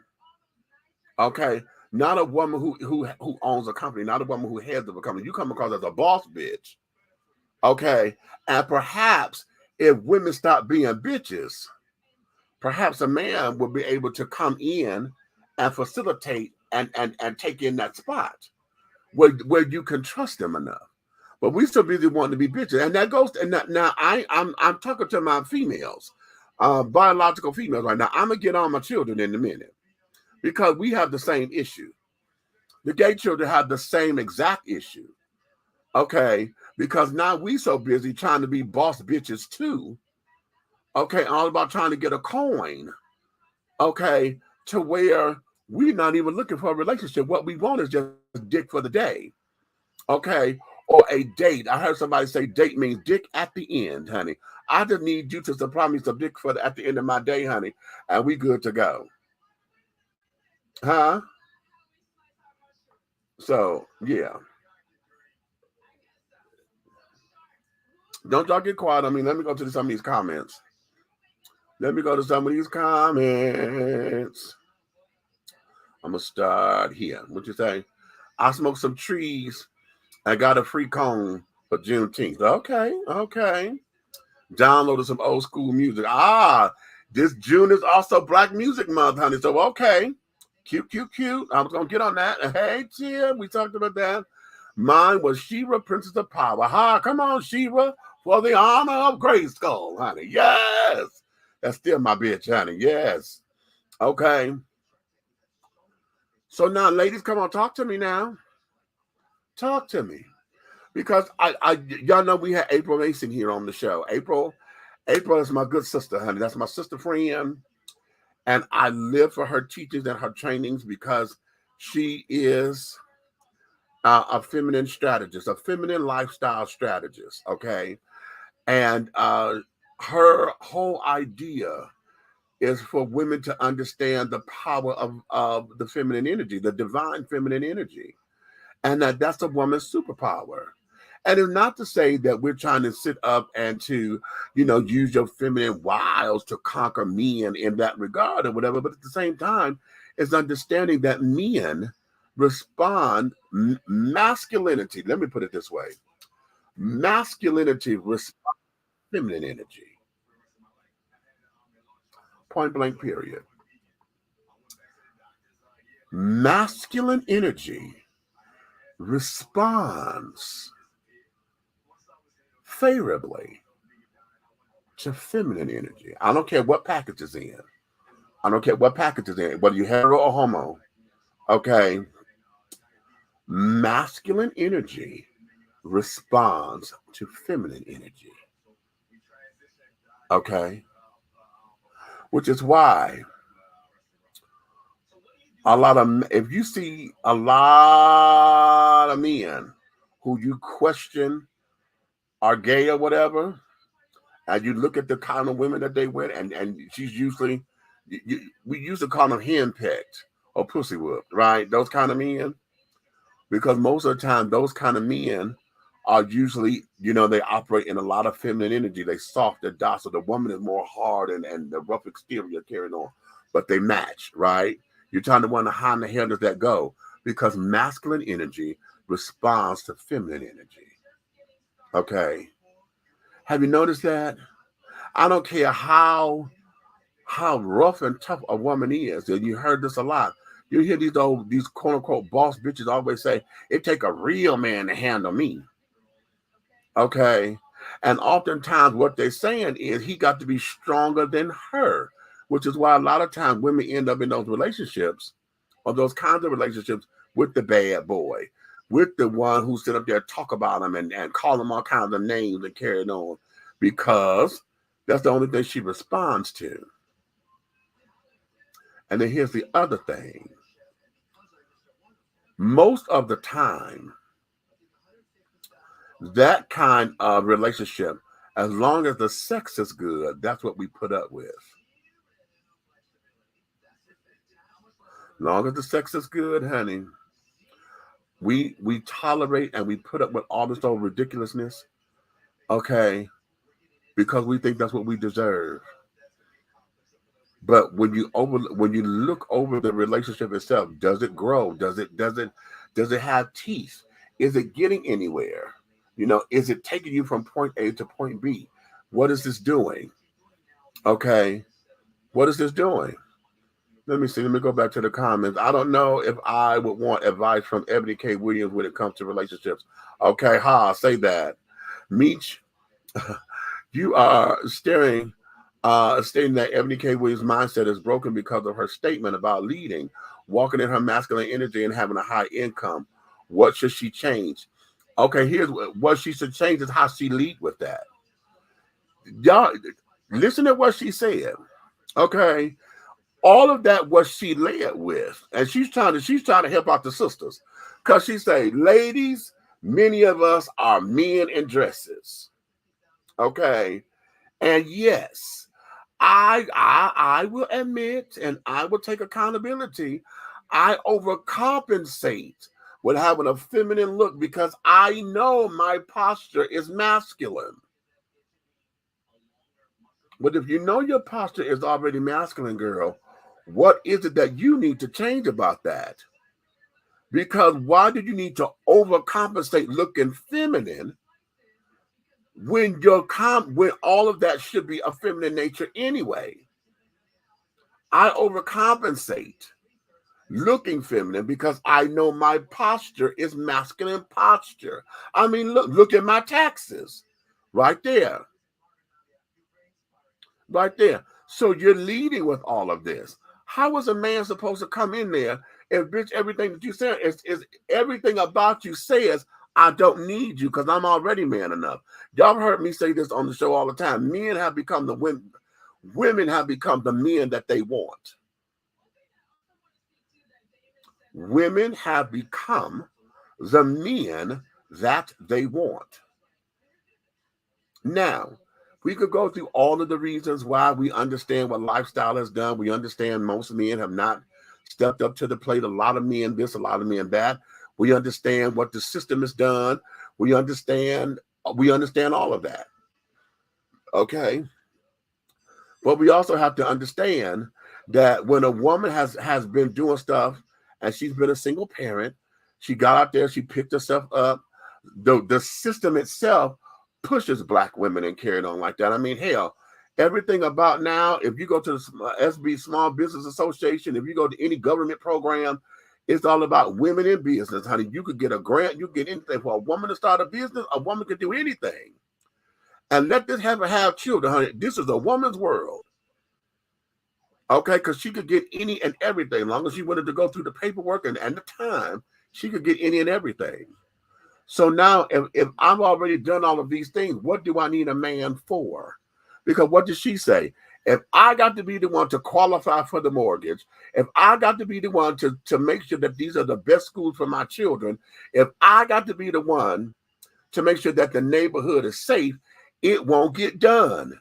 Okay. Not a woman who owns a company, not a woman who heads of a company. You come across as a boss bitch. Okay. And perhaps if women stop being bitches, perhaps a man will be able to come in and facilitate and take in that spot where you can trust them enough. But we so busy wanting to be bitches. And that goes, and now I'm talking to my females, biological females right now. I'm going to get on my children in a minute because we have the same issue. The gay children have the same exact issue. Okay. Because now we so busy trying to be boss bitches too. Okay. All about trying to get a coin. Okay. To where we're not even looking for a relationship. What we want is just dick for the day. Okay. Or a date. I heard somebody say date means dick at the end, honey. I just need you to supply me some dick at the end of my day, honey, and we good to go. Huh? So, yeah. Don't y'all get quiet. I mean, let me go to some of these comments. Let me go to some of these comments. I'm gonna start here. What you say? I smoked some trees. I got a free cone for Juneteenth. Okay. Downloaded some old school music. This June is also Black Music Month, honey. So okay. Cute. I was gonna get on that. Hey, Tia, we talked about that. Mine was Shira, Princess of Power. Come on, Shira, for the honor of Grayskull, honey. Yes. That's still my bitch, honey. Yes. Okay. So now, ladies, come on, talk to me now. Talk to me. Because y'all know we had April Mason here on the show. April is my good sister, honey. That's my sister friend. And I live for her teachings and her trainings because she is a feminine strategist, a feminine lifestyle strategist, okay? And her whole idea is for women to understand the power of the feminine energy, the divine feminine energy, and that's a woman's superpower. And it's not to say that we're trying to sit up and to, use your feminine wiles to conquer men in that regard or whatever. But at the same time, it's understanding that men respond masculinity. Let me put it this way. Masculinity responds to feminine energy. Point blank, period. Masculine energy responds favorably to feminine energy. I don't care what package is in. Whether you're hetero or homo. Okay. Masculine energy responds to feminine energy. Okay. Which is why if you see a lot of men who you question are gay or whatever, and you look at the kind of women that they with, and she's usually, we used to call them henpecked or pussy whooped, right? Those kind of men. Because most of the time, those kind of men are usually, they operate in a lot of feminine energy. They soft, they're docile. The woman is more hard and the rough exterior carrying on, but they match, right? You're trying to wonder how in the hell does that go? Because masculine energy responds to feminine energy. Okay. Have you noticed that? I don't care how rough and tough a woman is, and you heard this a lot. You hear these quote unquote boss bitches always say, it take a real man to handle me. Okay. And oftentimes what they're saying is he got to be stronger than her, which is why a lot of times women end up in those relationships or those kinds of relationships with the bad boy, with the one who sit up there talk about him and call him all kinds of names and carry it on, because that's the only thing she responds to. And then here's the other thing. Most of the time, that kind of relationship, as long as the sex is good, that's what we put up with. As long as the sex is good, honey, we tolerate and we put up with all this old ridiculousness, okay, because we think that's what we deserve. But when you look over the relationship itself, does it grow? Does it have teeth? Is it getting anywhere? Is it taking you from point A to point B? What is this doing? Okay. What is this doing? Let me see. Let me go back to the comments. I don't know if I would want advice from Ebony K. Williams when it comes to relationships. Okay, say that. Meech, you are stating that Ebony K. Williams' mindset is broken because of her statement about leading, walking in her masculine energy and having a high income. What should she change? Okay, here's what she should change is how she lead with that. Y'all, listen to what she said. Okay, all of that was she led with, and she's trying to help out the sisters, because she say, ladies, many of us are men in dresses. Okay, and yes, I will admit, and I will take accountability. I overcompensate with having a feminine look because I know my posture is masculine. But if you know your posture is already masculine, girl, what is it that you need to change about that? Because why do you need to overcompensate looking feminine when when all of that should be a feminine nature anyway? I overcompensate looking feminine because I know my posture is masculine posture. I mean, look at my taxes right there. Right there. So you're leading with all of this. How is a man supposed to come in there if bitch everything that you say is everything about you says I don't need you because I'm already man enough. Y'all heard me say this on the show all the time. Men have become the women. Women have become the men that they want. Women have become the men that they want. Now, we could go through all of the reasons why. We understand what lifestyle has done. We understand most men have not stepped up to the plate. A lot of men this, a lot of men that. We understand what the system has done. We understand all of that. Okay. But we also have to understand that when a woman has been doing stuff and she's been a single parent, she got out there, she picked herself up. The system itself pushes Black women and carried on like that. I mean, hell, everything about now, if you go to the SB Small Business Association, if you go to any government program, it's all about women in business, honey. You could get a grant, you get anything. For a woman to start a business, a woman could do anything. And let this have children, honey. This is a woman's world. Okay, because she could get any and everything. As long as she wanted to go through the paperwork and the time, she could get any and everything. So now, if I've already done all of these things, what do I need a man for? Because what did she say? If I got to be the one to qualify for the mortgage, if I got to be the one to make sure that these are the best schools for my children, if I got to be the one to make sure that the neighborhood is safe, it won't get done.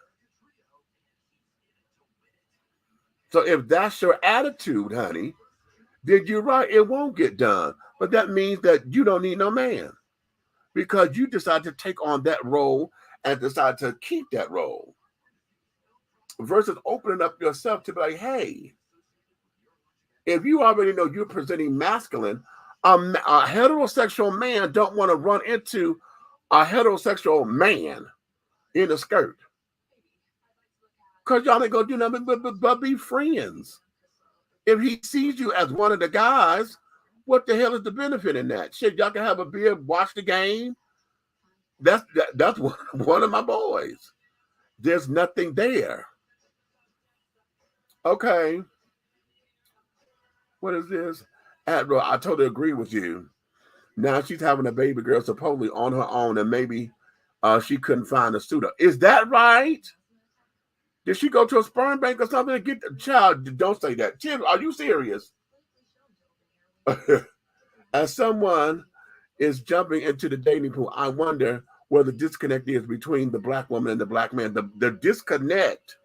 So if that's your attitude, honey, then you're right, it won't get done. But that means that you don't need no man because you decide to take on that role and decide to keep that role versus opening up yourself to be like, hey, if you already know you're presenting masculine, a heterosexual man don't want to run into a heterosexual man in a skirt. Because y'all ain't going to do nothing but be friends. If he sees you as one of the guys, what the hell is the benefit in that? Shit, y'all can have a beer, watch the game. That's one of my boys. There's nothing there. Okay. What is this? Admiral, I totally agree with you. Now she's having a baby girl supposedly on her own, and maybe she couldn't find a suitor. Is that right? Did she go to a sperm bank or something to get the child? Don't say that. Tim, are you serious? As someone is jumping into the dating pool, I wonder where the disconnect is between the Black woman and the Black man. The disconnect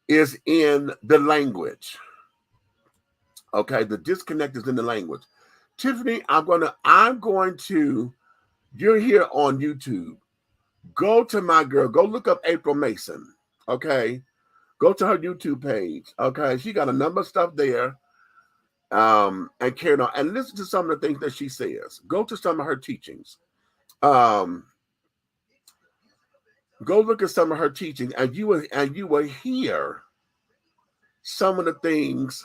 is in the language. Okay, the disconnect is in the language. Tiffany, I'm going to, you're here on YouTube. Go to my girl, go look up April Mason. Okay. Go to her YouTube page. Okay. She got a number of stuff there. And carry on. And listen to some of the things that she says. Go to some of her teachings. Go look at some of her teachings, and you will hear some of the things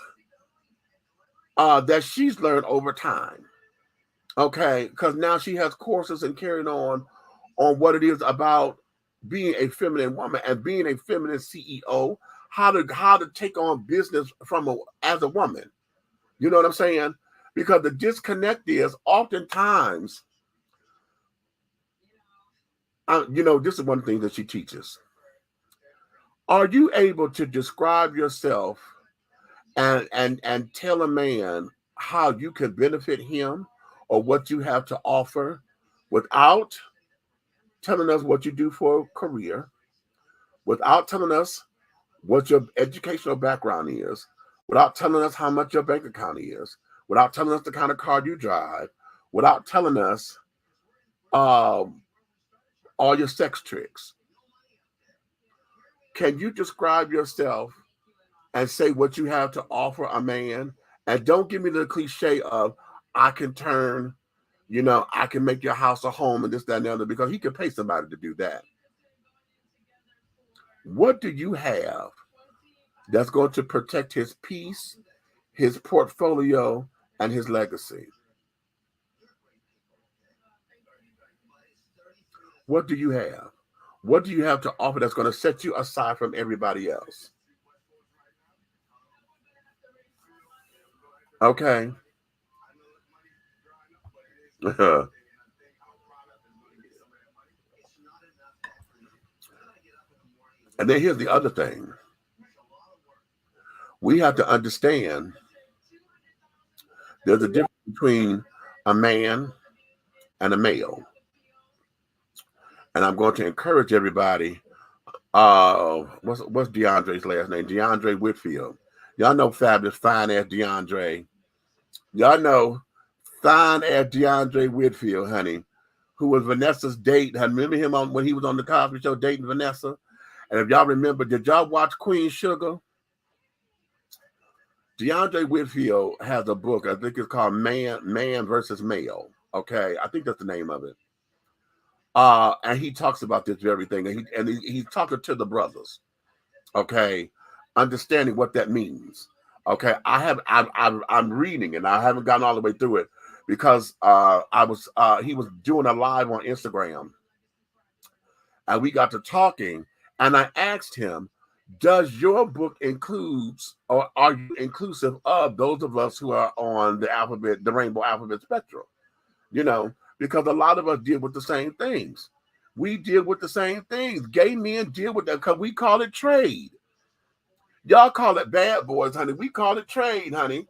that she's learned over time. Okay, because now she has courses and carrying on what it is about being a feminine woman and being a feminine CEO, how to take on business as a woman. You know what I'm saying? Because the disconnect is oftentimes, this is one thing that she teaches. Are you able to describe yourself and tell a man how you can benefit him or what you have to offer without telling us what you do for a career, without telling us what your educational background is, without telling us how much your bank account is, without telling us the kind of car you drive, without telling us all your sex tricks? Can you describe yourself and say what you have to offer a man? And don't give me the cliche of, I can turn, I can make your house a home and this, that, and the other, because he can pay somebody to do that. What do you have that's going to protect his peace, his portfolio, and his legacy? What do you have? What do you have to offer that's going to set you aside from everybody else? Okay. And then here's the other thing. We have to understand there's a difference between a man and a male. And I'm going to encourage everybody. What's DeAndre's last name? DeAndre Whitfield. Y'all know fabulous, fine ass DeAndre. Y'all know fine ass DeAndre Whitfield, honey, who was Vanessa's date. I remember him when he was on the Cosby Show dating Vanessa. And if y'all remember, did y'all watch Queen Sugar? DeAndre Whitfield has a book. I think it's called Man versus Male. Okay, I think that's the name of it. And he talks about this very thing, and he's talking to the brothers. Okay, understanding what that means. Okay, I'm reading, and I haven't gotten all the way through it because he was doing a live on Instagram, and we got to talking, and I asked him, does your book includes, or are you inclusive of those of us who are on the rainbow alphabet spectrum? Because a lot of us deal with the same things. We deal with the same things. Gay men deal with that because we call it trade. Y'all call it bad boys, honey. We call it trade, honey.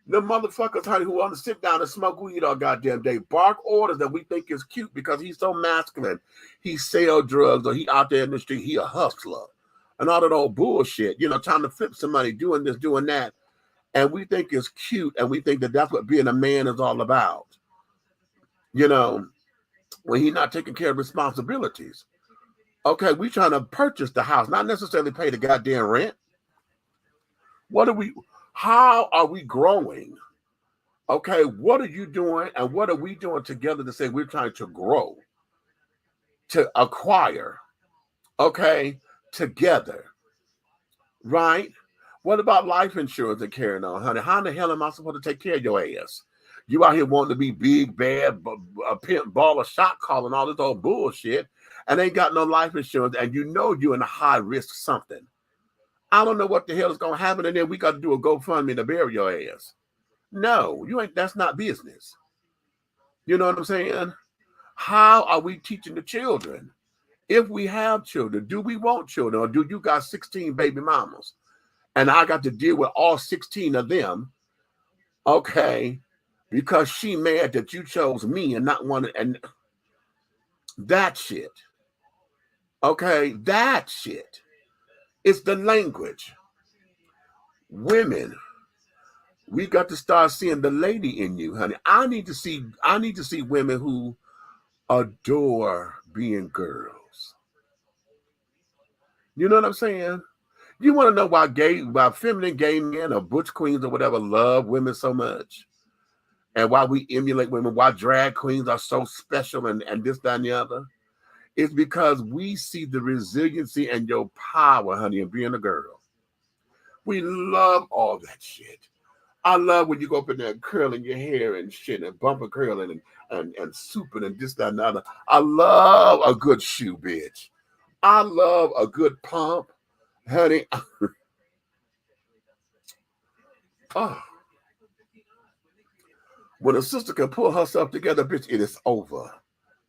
The motherfuckers, honey, who want to sit down and smoke weed all goddamn day, bark orders that we think is cute because he's so masculine. He sell drugs, or he out there in the street, he a hustler. And all that old bullshit, trying to flip some money, doing this, doing that. And we think it's cute, and we think that that's what being a man is all about. When he's not taking care of responsibilities. Okay, we trying to purchase the house, not necessarily pay the goddamn rent. How are we growing? Okay, what are you doing, and what are we doing together to say we're trying to grow, to acquire, okay, together, right? What about life insurance and carrying on, honey? How in the hell am I supposed to take care of your ass? You out here wanting to be big, bad, a pimp, baller, shot calling, all this old bullshit, and ain't got no life insurance, and you're in a high risk something. I don't know what the hell is going to happen, and then we got to do a GoFundMe to bury your ass. No, you ain't. That's not business. You know what I'm saying? How are we teaching the children? If we have children, do we want children, or do you got 16 baby mamas, and I got to deal with all 16 of them? Okay. Because she mad that you chose me and not one, and that shit. Okay, that shit. It's the language. Women, we got to start seeing the lady in you, honey. I need to see women who adore being girls. You know what I'm saying? You want to know why feminine gay men or butch queens or whatever love women so much? And why we emulate women, why drag queens are so special and this, that, and the other, is because we see the resiliency and your power, honey, in being a girl. We love all that shit. I love when you go up in there curling your hair and shit and bumper curling and souping and this, that, and the other. I love a good shoe, bitch. I love a good pump, honey. Oh. When a sister can pull herself together, bitch, it is over.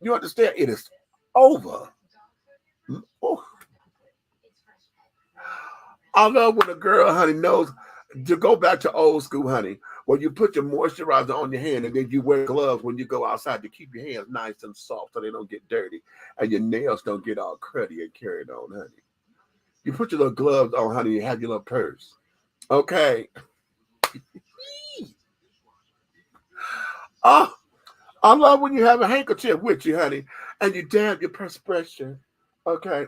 You understand? It is over. Oh. I love when a girl, honey, knows to go back to old school, honey, where you put your moisturizer on your hand and then you wear gloves when you go outside to keep your hands nice and soft so they don't get dirty and your nails don't get all cruddy and carried on, honey. You put your little gloves on, honey, you have your little purse. Okay. Oh, I love when you have a handkerchief with you, honey, and you dab your perspiration. Okay.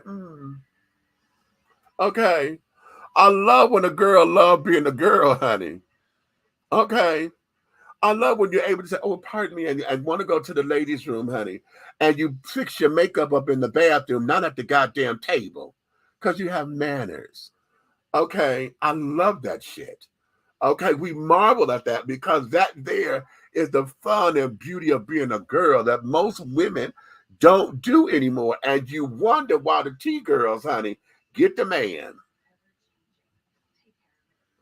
Okay. I love when a girl love being a girl, honey. Okay. I love when you're able to say, oh, pardon me, and I want to go to the ladies' room, honey. And you fix your makeup up in the bathroom, not at the goddamn table. Because you have manners. Okay. I love that shit. Okay. We marvel at that because that there is the fun and beauty of being a girl that most women don't do anymore. And you wonder why the T-girls, honey, get the man.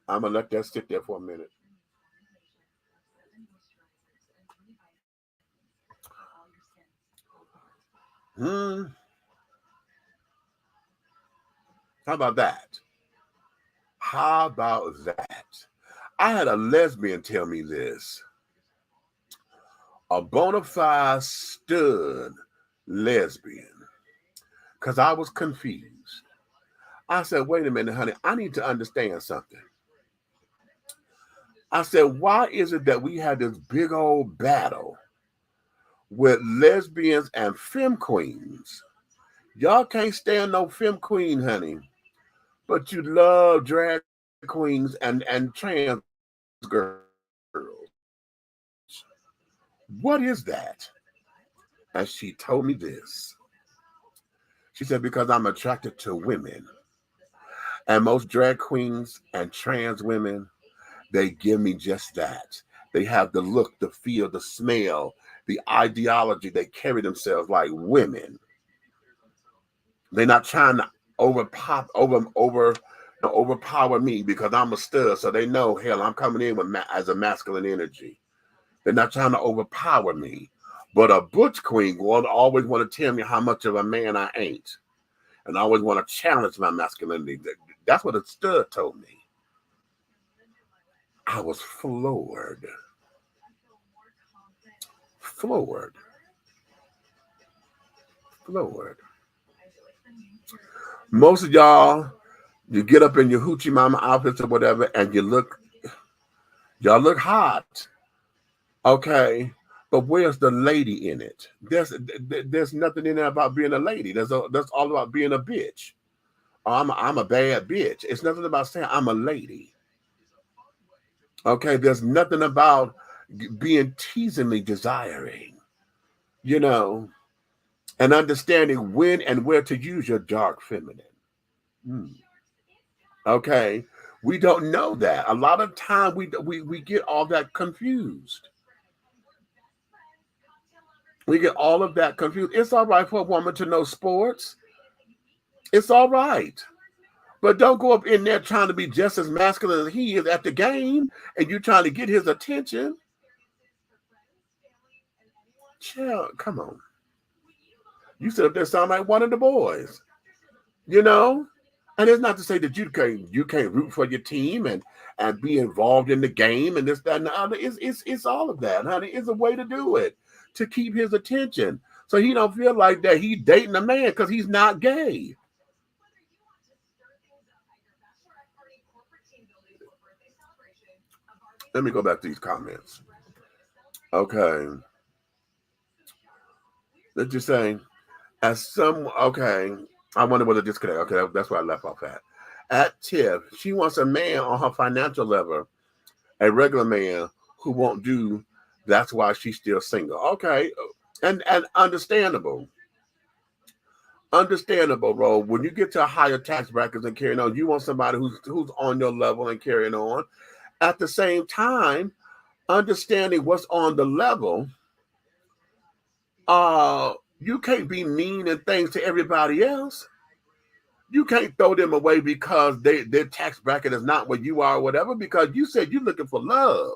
I'm going to let that sit there for a minute. Hmm. How about that? How about that? I had a lesbian tell me this. A bona fide stud lesbian. Because I was confused. I said, wait a minute, honey, I need to understand something. I said, why is it that we had this big old battle with lesbians and femme queens? Y'all can't stand no femme queen, honey, but you love drag queens and trans girls. What is that? And she told me this. She said, because I'm attracted to women. And most drag queens and trans women, they give me just that. They have the look, the feel, the smell, the ideology. They carry themselves like women. They're not trying to overpower me because I'm a stud. So they know, hell, I'm coming in with as a masculine energy. They're not trying to overpower me. But a butch queen will always want to tell me how much of a man I ain't. And I always want to challenge my masculinity. That's what a stud told me. I was floored. Floored. Floored. Most of y'all, you get up in your hoochie mama outfits or whatever, and y'all look hot. Okay. But where's the lady in it? There's nothing in there about being a lady. That's all about being a bitch. Oh, I'm a bad bitch. It's nothing about saying I'm a lady. Okay, there's nothing about being teasingly desiring, and understanding when and where to use your dark feminine. Okay, we don't know that. A lot of time we get all that confused. We get all of that confused. It's all right for a woman to know sports. It's all right. But don't go up in there trying to be just as masculine as he is at the game and you're trying to get his attention. Chill, come on. You sit up there sound like one of the boys, And it's not to say that you can't root for your team and be involved in the game and this, that, and the other. It's all of that, honey. It's a way to do it, to keep his attention. So he don't feel like that he's dating a man because he's not gay. Let me go back to these comments. Okay. Let's just say, okay, I wonder what the disconnect. Okay, that's where I left off at. At Tiff, she wants a man on her financial level, a regular man who won't do. That's why she's still single. Okay, and understandable. Understandable, bro. When you get to higher tax brackets and carrying on, you want somebody who's on your level and carrying on. At the same time, understanding what's on the level, you can't be mean and things to everybody else. You can't throw them away because their tax bracket is not what you are or whatever, because you said you're looking for love.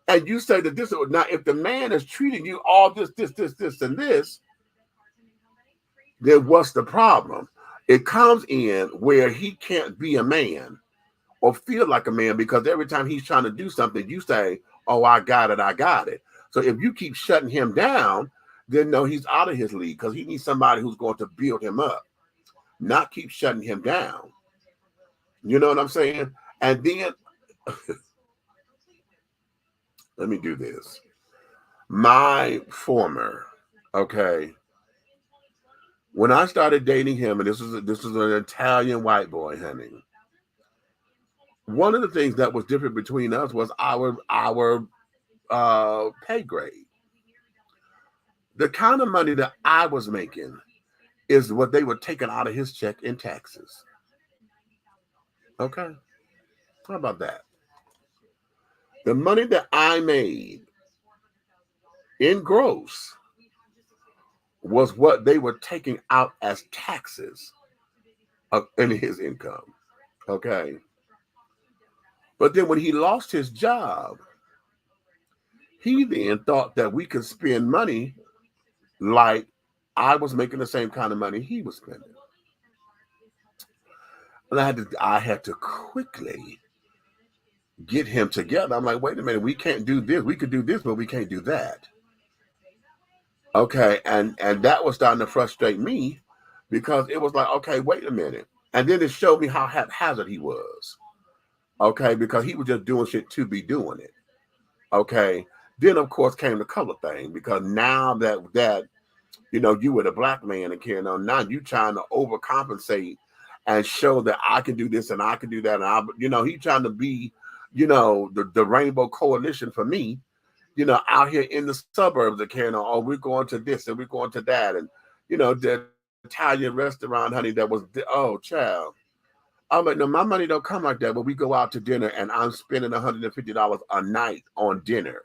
And you say that now, if the man is treating you all this, and this, then what's the problem? It comes in where he can't be a man or feel like a man because every time he's trying to do something, you say, oh, I got it. So if you keep shutting him down, then no, he's out of his league because he needs somebody who's going to build him up, not keep shutting him down. You know what I'm saying? And then, let me do this. My former, okay, When I started dating him, and this was an Italian white boy, honey. One of the things that was different between us was our pay grade. The kind of money that I was making is what they were taking out of his check in taxes. Okay, how about that? The money that I made in gross was what they were taking out as taxes in his income. Okay. But then when he lost his job, he then thought that we could spend money like I was making the same kind of money he was spending. And I had to quickly get him together. I'm like, wait a minute, we can't do this. We could do this, but we can't do that. Okay, and that was starting to frustrate me because it was like, okay, wait a minute. And then it showed me how haphazard he was. Okay, because he was just doing shit to be doing it. Okay. Then of course came the color thing, because now that you were the black man and carrying on, now you trying to overcompensate and show that I can do this and I can do that, and he trying to be, the rainbow coalition for me, out here in the suburbs of carrying on. Oh, we're going to this and we're going to that, and the Italian restaurant, honey, that was child. I'm like, no, my money don't come like that. But we go out to dinner and I'm spending $150 a night on dinner.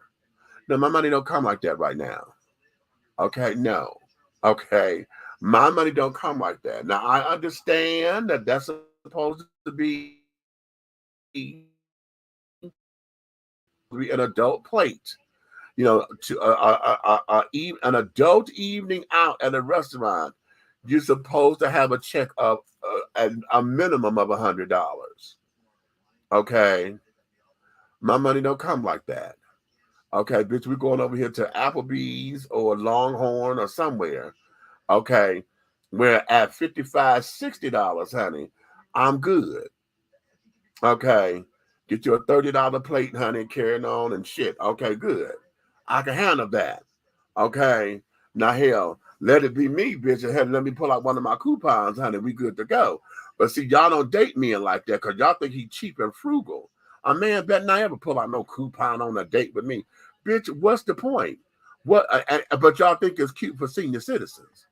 No, my money don't come like that right now. Okay, no. Okay, my money don't come like that. Now, I understand that that's supposed to be an adult plate. To an adult evening out at a restaurant, you're supposed to have a check of a minimum of $100. Okay, my money don't come like that. Okay, bitch, we're going over here to Applebee's or Longhorn or somewhere. Okay, where at $55, $60, honey, I'm good. Okay, get you a $30 plate, honey, carrying on and shit. Okay, good. I can handle that. Okay, now hell, let it be me, bitch, and let me pull out one of my coupons, honey. We good to go. But see, y'all don't date men like that because y'all think he cheap and frugal. A man better not ever pull out no coupon on a date with me. Bitch, what's the point? But y'all think it's cute for senior citizens.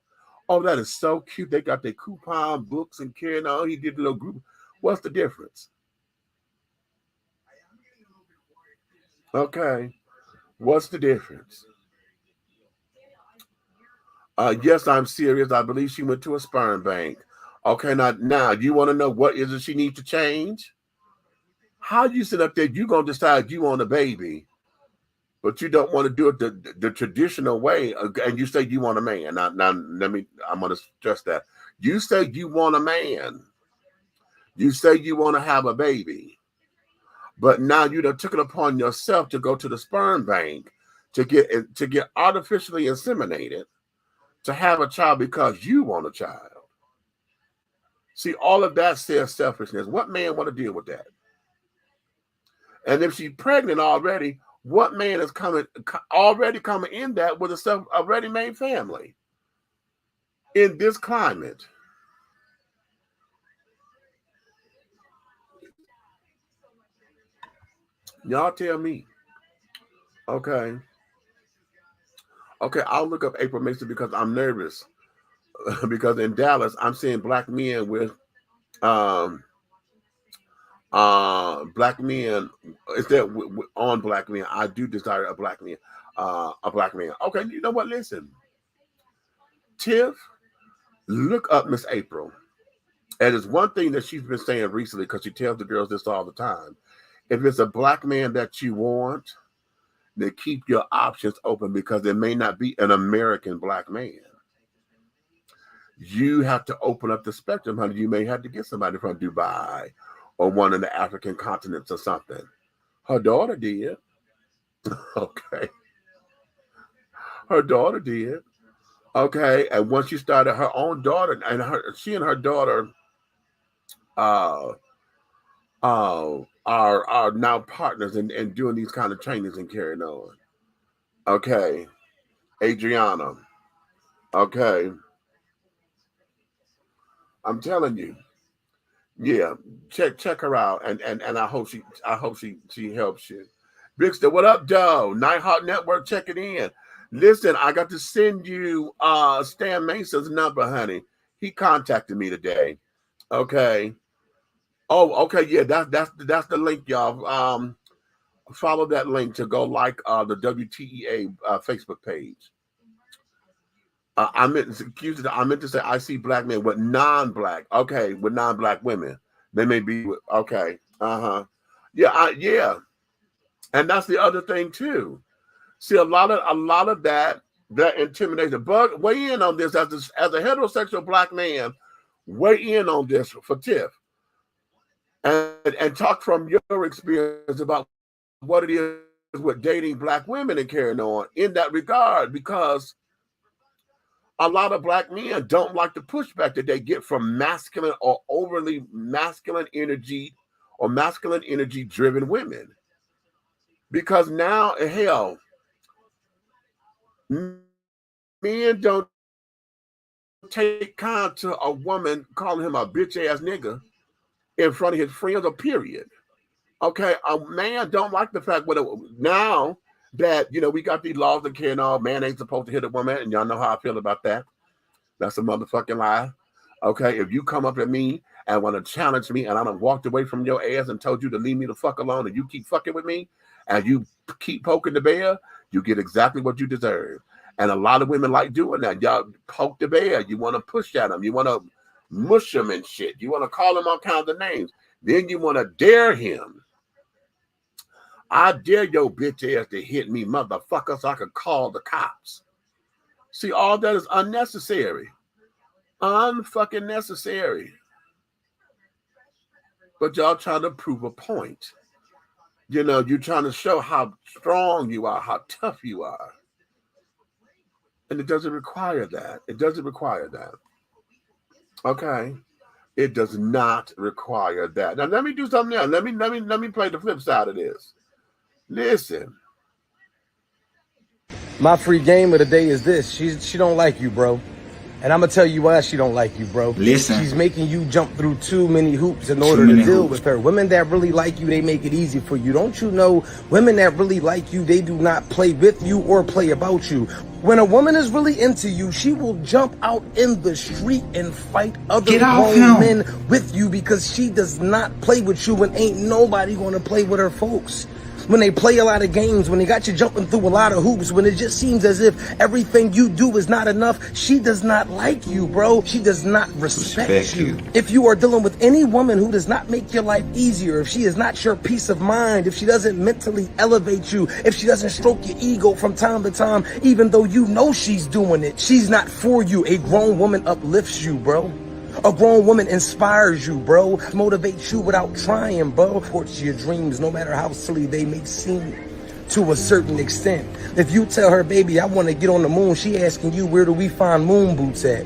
Oh, that is so cute. They got their coupon books and carrying on. He did a little group. What's the difference? Okay. What's the difference? Yes, I'm serious. I believe she went to a sperm bank. Okay, now you want to know what is it she needs to change? How you sit up there, you going to decide you want a baby, but you don't want to do it the traditional way, and you say you want a man. Now I'm going to stress that. You say you want a man. You say you want to have a baby, but now you done took it upon yourself to go to the sperm bank to get artificially inseminated to have a child because you want a child. See, all of that says selfishness. What man want to deal with that? And if she's pregnant already, what man is already coming in that with a ready-made family in this climate? Y'all tell me. Okay, I'll look up April Mason because I'm nervous. Because in Dallas, I'm seeing black men with black men. Instead on black men, I do desire a black man. Okay, you know what? Listen, Tiff, look up Miss April. And it's one thing that she's been saying recently, because she tells the girls this all the time. If it's a black man that you want, then keep your options open, because it may not be an American black man. You have to open up the spectrum, honey. You may have to get somebody from Dubai or one of the African continents or something. Her daughter did. Okay. Her daughter did. Okay. And once she started her own daughter, and she and her daughter are now partners in doing these kind of trainings and carrying on. Okay. Adriana. Okay. I'm telling you. Yeah, check her out, and I hope she helps you. Bigster, what up, Joe? Nighthawk Network checking in. Listen, I got to send you Stan Mason's number, honey. He contacted me today. Okay. Oh, okay, yeah, that's the link, y'all. Follow that link to go like the WTEA Facebook page. I meant to say I see black men with non-black. Okay, with non-black women. They may be okay. Yeah, and that's the other thing too. See, a lot of that intimidation. But weigh in on this as a heterosexual black man. Weigh in on this for Tiff, and talk from your experience about what it is with dating black women and carrying on in that regard, because a lot of black men don't like the pushback that they get from masculine or overly masculine energy or masculine energy driven women. Because now, hell, men don't take kind to a woman calling him a bitch ass nigga in front of his friends, or period. Okay, a man don't like the fact now that, we got these laws that carrying on, man ain't supposed to hit a woman, and y'all know how I feel about that. That's a motherfucking lie. Okay, if you come up at me and want to challenge me, and I done walked away from your ass and told you to leave me the fuck alone, and you keep fucking with me, and you keep poking the bear, you get exactly what you deserve. And a lot of women like doing that. Y'all poke the bear. You want to push at them. You want to mush them and shit. You want to call them all kinds of names. Then you want to dare him. I dare your bitch ass to hit me, motherfucker, so I could call the cops. See, all that is unnecessary. Unfucking necessary. But y'all trying to prove a point. You're trying to show how strong you are, how tough you are. And it doesn't require that. It doesn't require that. Okay? It does not require that. Now let me do something else. Let me play the flip side of this. Listen. My free game of the day is this. She don't like you, bro. And I'm going to tell you why she don't like you, bro. Listen. She's making you jump through too many hoops in order to deal with her. Women that really like you, they make it easy for you. Don't you know, women that really like you, they do not play with you or play about you. When a woman is really into you, she will jump out in the street and fight other grown men with you, because she does not play with you, and ain't nobody going to play with her folks. When they play a lot of games, when they got you jumping through a lot of hoops, when it just seems as if everything you do is not enough, she does not like you, bro. She does not respect you. If you are dealing with any woman who does not make your life easier, if she is not your peace of mind, if she doesn't mentally elevate you, if she doesn't stroke your ego from time to time, even though you know she's doing it, she's not for you. A grown woman uplifts you, bro. A grown woman inspires you, bro. Motivates you without trying, bro. Supports your dreams, no matter how silly they may seem, to a certain extent. If you tell her, baby, I want to get on the moon, she asking you, where do we find moon boots at?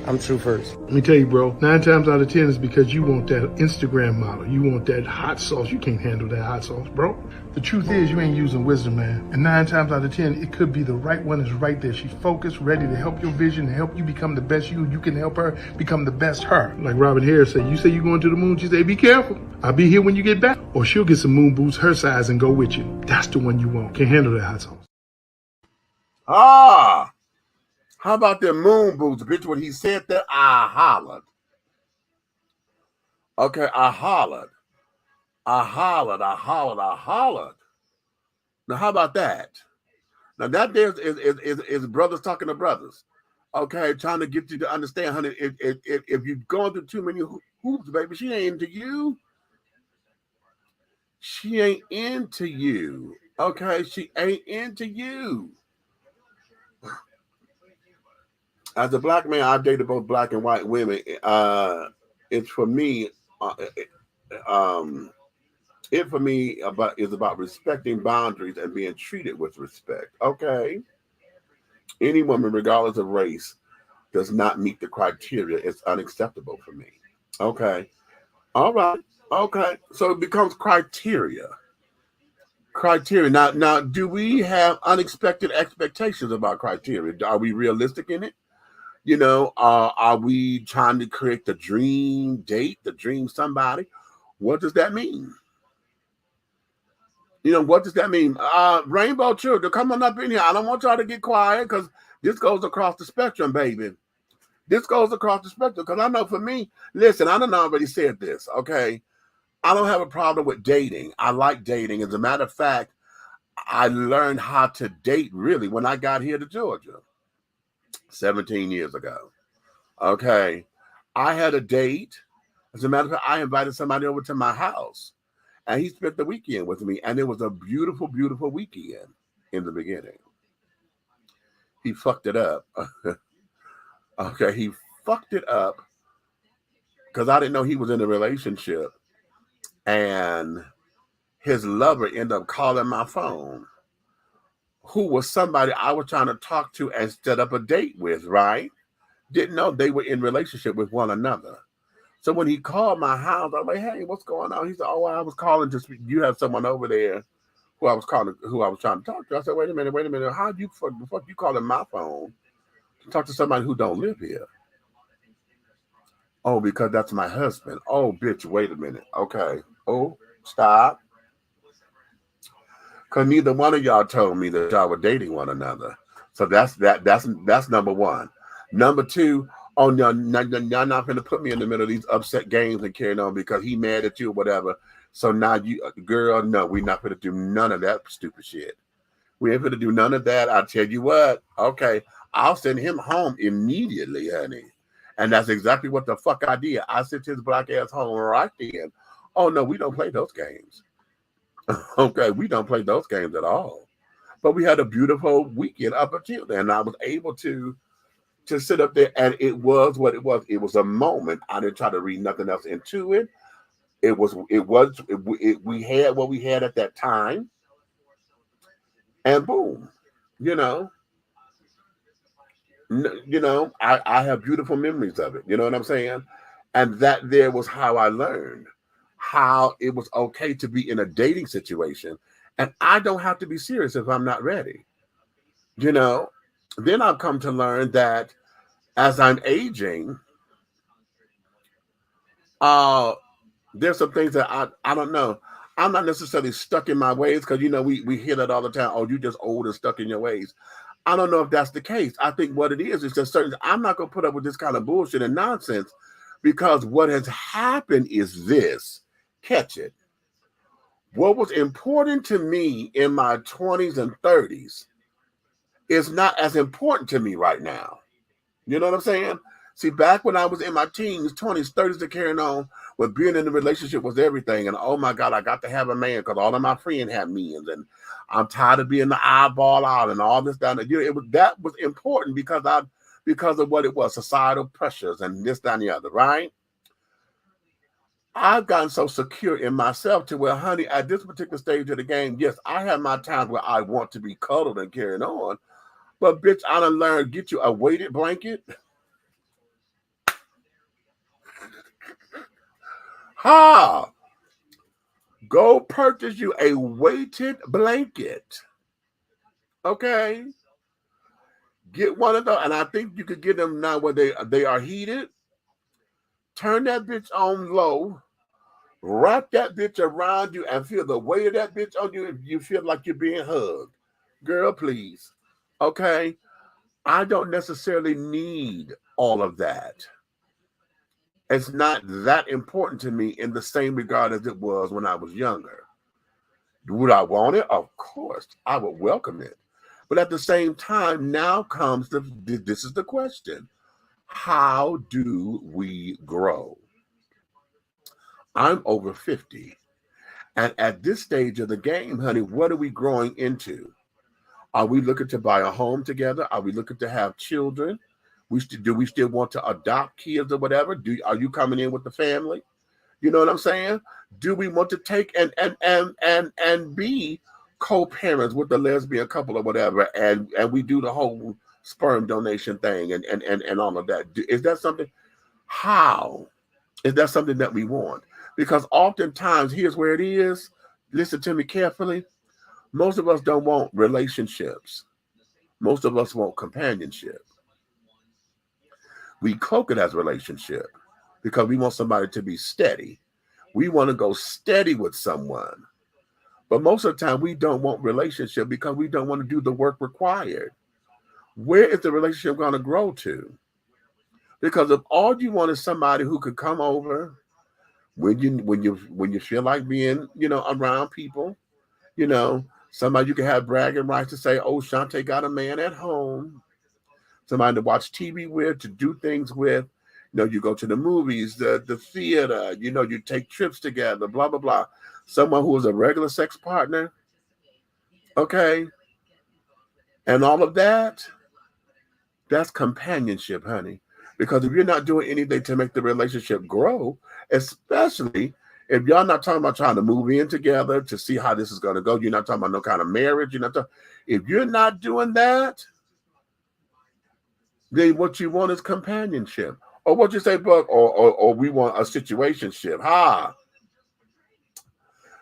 I'm true first. Let me tell you, bro, 9 times out of 10 is because you want that Instagram model. You want that hot sauce. You can't handle that hot sauce, bro. The truth is you ain't using wisdom, man. And 9 times out of 10, it could be the right one is right there. She's focused, ready to help your vision, to help you become the best you. You can help her become the best her. Like Robin Harris said, you say you're going to the moon. She say, be careful. I'll be here when you get back. Or she'll get some moon boots her size and go with you. That's the one you want. Can't handle that hot sauce. Ah! How about them moon boots, bitch? When he said that, I hollered. Okay, I hollered. Now, how about that? Now, that there is brothers talking to brothers. Okay, trying to get you to understand, honey, if you're going through too many hoops, baby, she ain't into you. She ain't into you. Okay, she ain't into you. As a black man, I've dated both black and white women. It's for me. It for me is about respecting boundaries and being treated with respect. Okay. Any woman, regardless of race, does not meet the criteria. It's unacceptable for me. Okay. All right. Okay. So it becomes criteria. Now, do we have unexpected expectations about criteria? Are we realistic in it? Are we trying to create the dream date, the dream somebody? What does that mean? What does that mean? Rainbow children, come on up in here. I don't want y'all to get quiet because this goes across the spectrum, baby. This goes across the spectrum because I know for me, listen, I done already said this, okay? I don't have a problem with dating. I like dating. As a matter of fact, I learned how to date really when I got here to Georgia 17 years ago. Okay. I had a date. As a matter of fact, I invited somebody over to my house and he spent the weekend with me. And it was a beautiful, beautiful weekend in the beginning. He fucked it up. Okay. He fucked it up because I didn't know he was in a relationship. And his lover ended up calling my phone, who was somebody I was trying to talk to and set up a date with, right? Didn't know they were in relationship with one another. So when he called my house, I was like, hey, what's going on? He said, oh, I was calling just you have someone over there who I was trying to talk to. I said, wait a minute. How the fuck you calling my phone to talk to somebody who don't live here? Oh, because that's my husband. Oh, bitch, wait a minute. Okay. Oh, stop. Because neither one of y'all told me that y'all were dating one another. So that's number one. Number two, y'all not going to put me in the middle of these upset games and carrying on because he mad at you or whatever. So now you, girl, no, we're not going to do none of that stupid shit. We ain't going to do none of that. I'll tell you what. Okay, I'll send him home immediately, honey. And that's exactly what the fuck I did. I sent his black ass home right then. Oh, no, we don't play those games. Okay, we don't play those games at all. But we had a beautiful weekend up until then. And I was able to sit up there, and it was what it was. It was a moment. I didn't try to read nothing else into it. We had what we had at that time. And boom, I have beautiful memories of it. You know what I'm saying? And that there was how I learned how it was okay to be in a dating situation. And I don't have to be serious if I'm not ready. Then I've come to learn that as I'm aging, there's some things that I don't know. I'm not necessarily stuck in my ways because, we hear that all the time. Oh, you just old and stuck in your ways. I don't know if that's the case. I think what it is just certain. I'm not going to put up with this kind of bullshit and nonsense because what has happened is this. Catch it. What was important to me in my 20s and 30s is not as important to me right now. You know what I'm saying? See, back when I was in my teens, 20s, 30s, to carrying on, with being in a relationship was everything. And oh my God, I got to have a man because all of my friends have men. And I'm tired of being the eyeball out and all this down there. That was important because of what it was, societal pressures and this, that, and the other, right? I've gotten so secure in myself to where, honey, at this particular stage of the game, yes, I have my times where I want to be cuddled and carrying on. But bitch, I done learned, get you a weighted blanket. Ha! Go purchase you a weighted blanket. Okay? Get one of those, and I think you could get them now where they are heated. Turn that bitch on low. Wrap that bitch around you and feel the weight of that bitch on you if you feel like you're being hugged. Girl, please. Okay? I don't necessarily need all of that. It's not that important to me in the same regard as it was when I was younger. Would I want it? Of course. I would welcome it. But at the same time, now comes this is the question. How do we grow? I'm over 50. And at this stage of the game, honey, what are we growing into? Are we looking to buy a home together? Are we looking to have children? Do we still want to adopt kids or whatever? Are you coming in with the family? You know what I'm saying? Do we want to take and be co-parents with the lesbian couple or whatever, and we do the whole sperm donation thing and all of that? Is that something? How? Is that something that we want? Because oftentimes, here's where it is. Listen to me carefully. Most of us don't want relationships. Most of us want companionship. We cloak it as a relationship because we want somebody to be steady. We want to go steady with someone. But most of the time, we don't want relationship because we don't want to do the work required. Where is the relationship going to grow to? Because if all you want is somebody who could come over when you feel like being, around people, somebody you can have bragging rights to say, oh, Shantae got a man at home, somebody to watch TV with, to do things with. You go to the movies, the theater, you take trips together, blah, blah, blah. Someone who is a regular sex partner, okay, and all of that, that's companionship, honey. Because if you're not doing anything to make the relationship grow, especially if y'all not talking about trying to move in together to see how this is going to go, you're not talking about no kind of marriage, if you're not doing that, then what you want is companionship. Or what you say, Buck, or we want a situationship.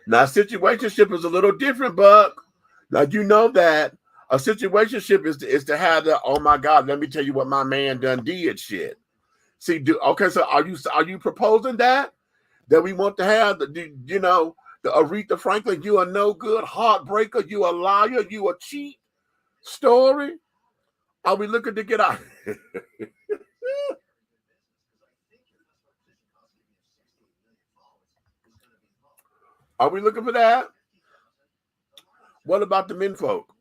Now, situationship is a little different, Buck. Now, you know that a situationship is to have the, oh my God, let me tell you what my man done did shit. See, okay, so are you proposing that we want to have the Aretha Franklin, you a no good heartbreaker, you a liar, you a cheat story? Are we looking to get out? Are we looking for that? What about the men folk?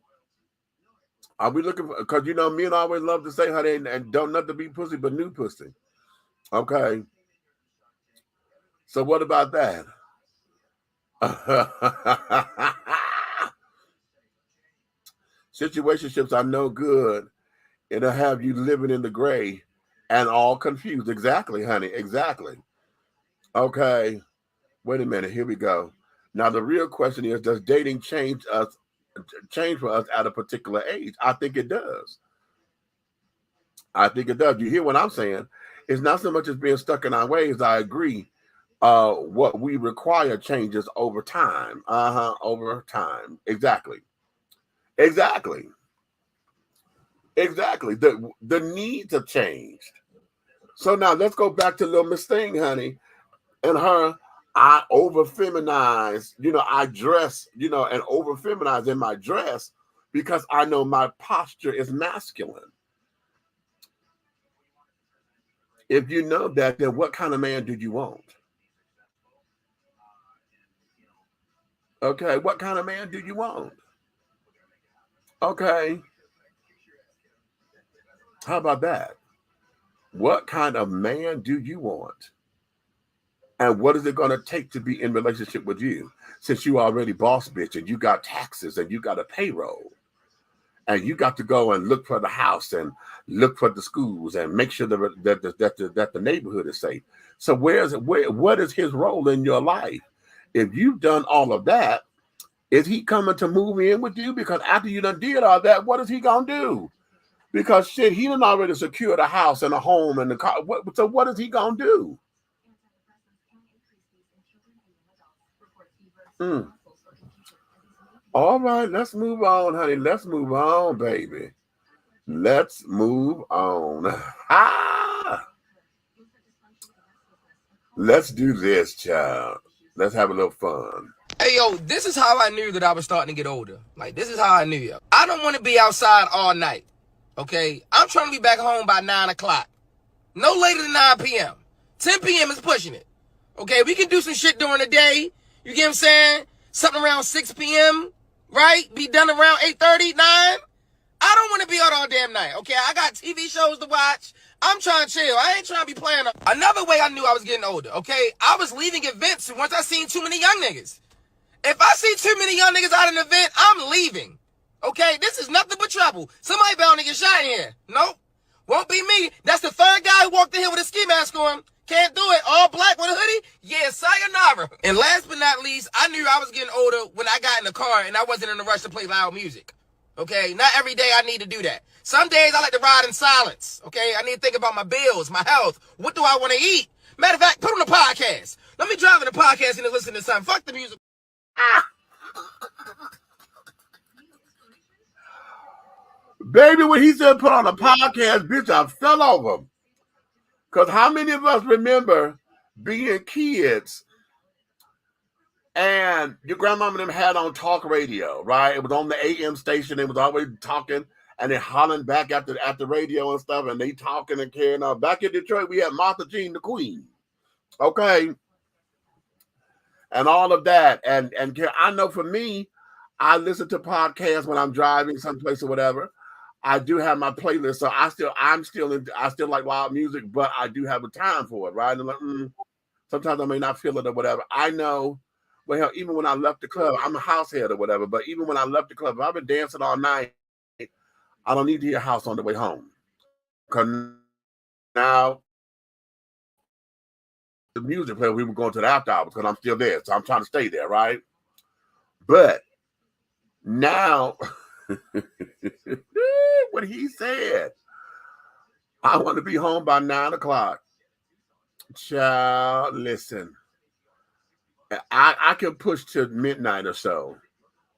Are we looking for, because men always love to say how they and don't nothing be pussy but new pussy. Okay. So what about that? Situationships are no good. It'll have you living in the gray and all confused. Exactly, honey. Exactly. Okay. Wait a minute. Here we go. Now the real question is, does dating change for us at a particular age? I think it does. You hear what I'm saying? It's not so much as being stuck in our ways. I agree. What we require changes over time. Over time. Exactly. The needs have changed. So now let's go back to little Miss Thing, honey, and her. I over feminize, I dress, and over feminize in my dress because I know my posture is masculine. If you know that, then what kind of man do you want? Okay, what kind of man do you want? Okay. How about that? What kind of man do you want? And what is it going to take to be in relationship with you? Since you already boss bitch and you got taxes and you got a payroll and you got to go and look for the house and look for the schools and make sure that the neighborhood is safe. So what is his role in your life? If you've done all of that, is he coming to move in with you? Because after you done did all that, what is he going to do? Because shit, he done already secured a house and a home and the car. So what is he going to do? All right, let's move on, honey. Let's move on, baby. Let's move on. Let's do this, child. Let's have a little fun. Hey, yo, this is how I knew that I was starting to get older. Like, this is how I knew, yo. I don't want to be outside all night, okay? I'm trying to be back home by 9 o'clock. No later than 9 p.m. 10 p.m. is pushing it, okay? We can do some shit during the day. You get what I'm saying? Something around 6 p.m., right? Be done around 8:30, 9. I don't want to be out all damn night, okay? I got TV shows to watch. I'm trying to chill. I ain't trying to be playing. Another way I knew I was getting older, okay? I was leaving events once I seen too many young niggas. If I see too many young niggas out in an event, I'm leaving, okay? This is nothing but trouble. Somebody bound to get shot in here. Nope. Won't be me. That's the third guy who walked in here with a ski mask on. Can't do it. All black with a hoodie? Yeah, sayonara. And last but not least, I knew I was getting older when I got in the car and I wasn't in a rush to play loud music. Okay? Not every day I need to do that. Some days I like to ride in silence. Okay? I need to think about my bills, my health. What do I want to eat? Matter of fact, put on the podcast. Let me drive in the podcast and listen to something. Fuck the music. Baby, when he said put on a podcast, bitch, I fell over. Because how many of us remember being kids and your grandmama and them had on talk radio, right? It was on the AM station. It was always talking and they hollering back at the radio and stuff, and they talking and carrying on. Back in Detroit, we had Martha Jean the Queen, okay, and all of that. And I know for me, I listen to podcasts when I'm driving someplace or whatever. I do have my playlist, so I still like loud music, but I do have a time for it, right? And like, sometimes I may not feel it or whatever. I know. Well, hell, even when I left the club, I'm a house head or whatever, but even when I left the club, if I've been dancing all night, I don't need to hear house on the way home. Because now the music player, we were going to the after hours because I'm still there. So I'm trying to stay there, right? But now, what he said, I want to be home by 9 o'clock. Child, listen. I can push to midnight or so.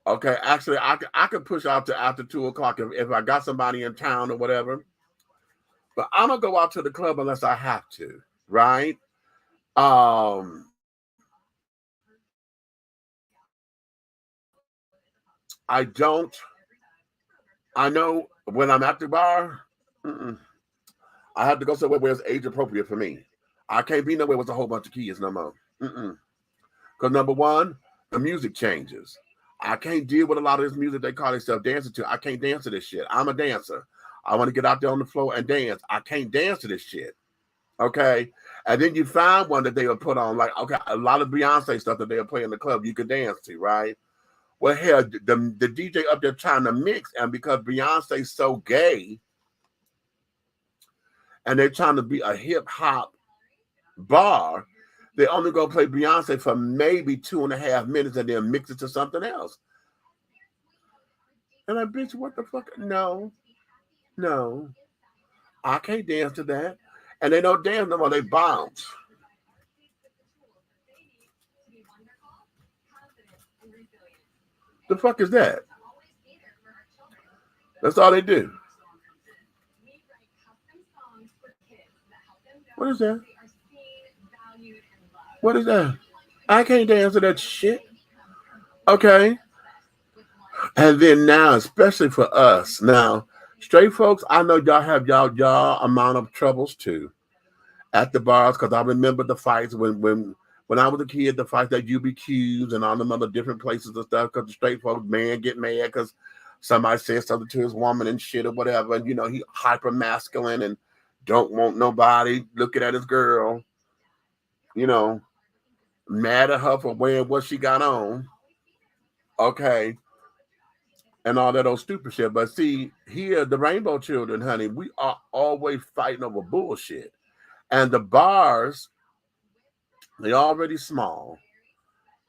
Okay, actually, I can push out to after 2 o'clock if I got somebody in town or whatever. But I don't go out to the club unless I have to, right? I don't. I know when I'm at the bar, I have to go somewhere where it's age appropriate for me. I can't be nowhere with a whole bunch of kids no more. Because number one, the music changes. I can't deal with a lot of this music they call themselves dancing to. I can't dance to this shit. I'm a dancer. I want to get out there on the floor and dance. I can't dance to this shit. Okay. And then you find one that they will put on, like, okay, a lot of Beyonce stuff that they'll play in the club you can dance to, right? Well, hell, the DJ up there trying to mix, and because Beyonce's so gay, and they're trying to be a hip hop bar, they only go play Beyonce for maybe 2.5 minutes and then mix it to something else. And like, bitch, what the fuck? No, I can't dance to that. And they don't dance no more, they bounce. The fuck is that? That's all they do. What is that? What is that? I can't dance to that shit. Okay. And then now, especially for us, now, straight folks, I know y'all have y'all amount of troubles too at the bars, because I remember the fights when I was a kid, the fights at UBQs and all them other different places and stuff, because the straight folks, man, get mad because somebody said something to his woman and shit or whatever, and, you know, he hyper masculine and don't want nobody looking at his girl, you know, mad at her for wearing what she got on, okay, and all that old stupid shit. But see, here, the Rainbow Children, honey, we are always fighting over bullshit. And the bars, they're already small,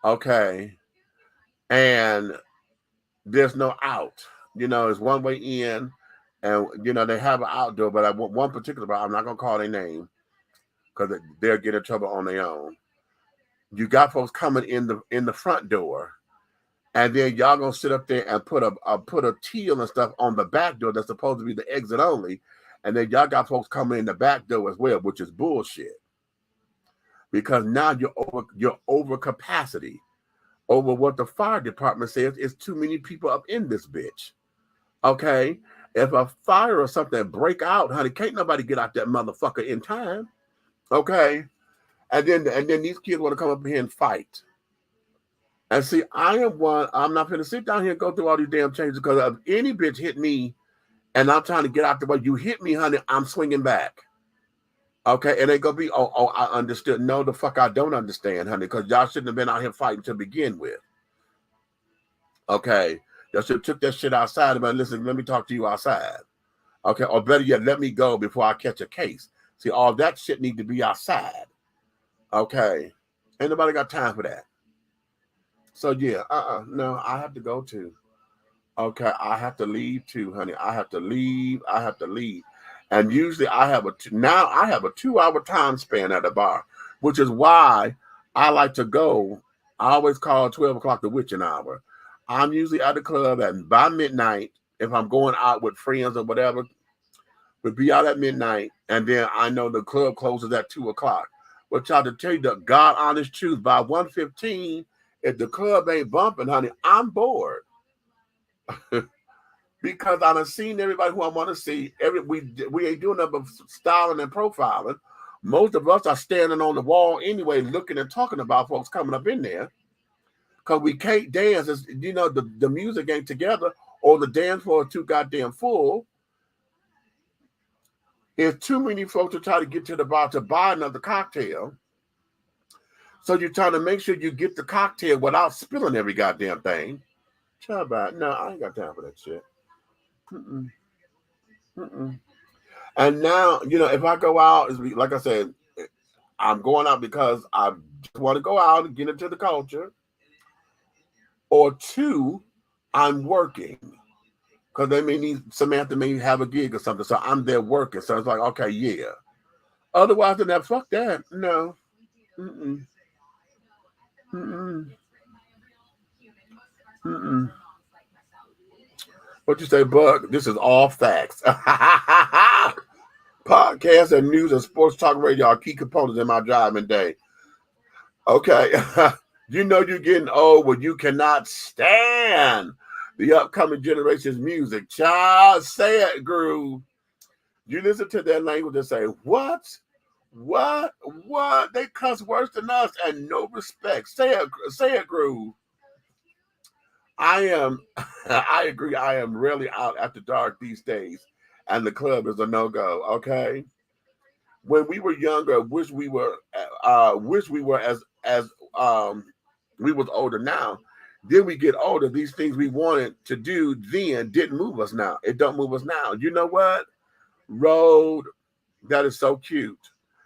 okay, and there's no out. You know, it's one way in, and, you know, they have an outdoor, but I want one particular bar, I'm not going to call their name, because they'll get in trouble on their own. You got folks coming in the front door, and then y'all gonna sit up there and put a teal and stuff on the back door that's supposed to be the exit only, and then y'all got folks coming in the back door as well, which is bullshit. Because now you're over capacity, over what the fire department says is too many people up in this bitch. Okay, if a fire or something break out, honey, can't nobody get out that motherfucker in time. Okay. And then these kids want to come up here and fight. And see, I'm not going to sit down here and go through all these damn changes, because if any bitch hit me and I'm trying to get out the way, you hit me, honey, I'm swinging back. Okay, and they going to be, oh, I understood. No, the fuck I don't understand, honey, because y'all shouldn't have been out here fighting to begin with. Okay, y'all should have took that shit outside and been, listen, let me talk to you outside. Okay, or better yet, let me go before I catch a case. See, all that shit need to be outside. Okay, ain't nobody got time for that. So yeah, no, I have to go too. Okay, I have to leave too, honey. I have to leave. And usually I have a 2-hour time span at the bar, which is why I like to go. I always call 12 o'clock the witching hour. I'm usually at the club by midnight if I'm going out with friends or whatever. We'll be out at midnight, and then I know the club closes at 2 o'clock. But y'all, to tell you the God honest truth, by 1:15, if the club ain't bumping, honey, I'm bored. Because I done seen everybody who I want to see. We ain't doing nothing but styling and profiling. Most of us are standing on the wall anyway, looking and talking about folks coming up in there. Because we can't dance. The music ain't together, or the dance floor is too goddamn full. There's too many folks to try to get to the bar to buy another cocktail. So you're trying to make sure you get the cocktail without spilling every goddamn thing. Try about no, I ain't got time for that shit. Mm-mm. Mm-mm. And now, if I go out, like I said, I'm going out because I just want to go out and get into the culture. Or two, I'm working. Because they Samantha may have a gig or something. So I'm there working. So it's like, okay, yeah. Otherwise than that, fuck that. No. Mm-mm. Mm-mm. Mm-mm. What you say, Bug? This is all facts. Podcasts and news and sports talk radio are key components in my driving day. Okay. You're getting old when you cannot stand the upcoming generation's music. Child, say it, Groove. You listen to that language and say, what? What? What? They cuss worse than us and no respect. Say it, Groove. I agree. I am really out after dark these days, and the club is a no-go. Okay. When we were younger, wish we were as we was older now. Then we get older. These things we wanted to do then didn't move us now. It don't move us now. You know what? Road, that is so cute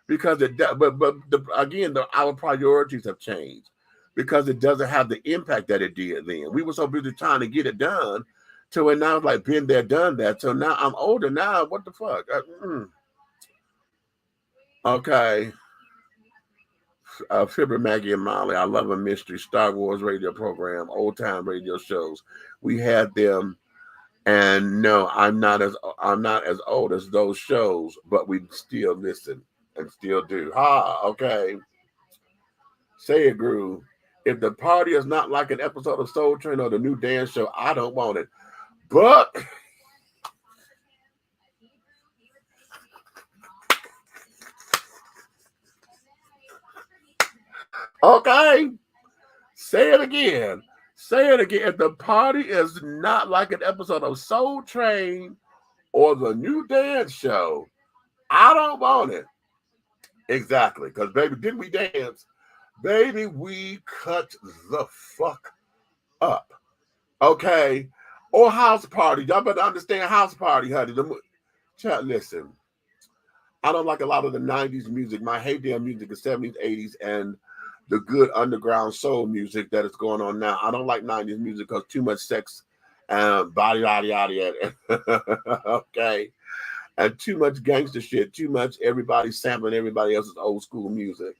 because our priorities have changed because it doesn't have the impact that it did then. We were so busy trying to get it done to where now it's like been there, done that. So now I'm older now. What the fuck? Okay. Fibber, Maggie, and Molly. I love a mystery Star Wars radio program, old time radio shows. We had them, and no, I'm not as old as those shows, but we still listen and still do. Okay. Say it, Groove. If the party is not like an episode of Soul Train or the new dance show, I don't want it. But okay, say it again. Say it again. If the party is not like an episode of Soul Train or the new dance show, I don't want it. Exactly. Because, baby, didn't we dance? Baby, we cut the fuck up. Okay? Or house party. Y'all better understand house party, honey. Chat, listen. I don't like a lot of the 90s music. My heyday music is 70s, 80s, and the good underground soul music that is going on now. I don't like 90s music because too much sex and body. Okay. And too much gangster shit, too much everybody sampling everybody else's old school music.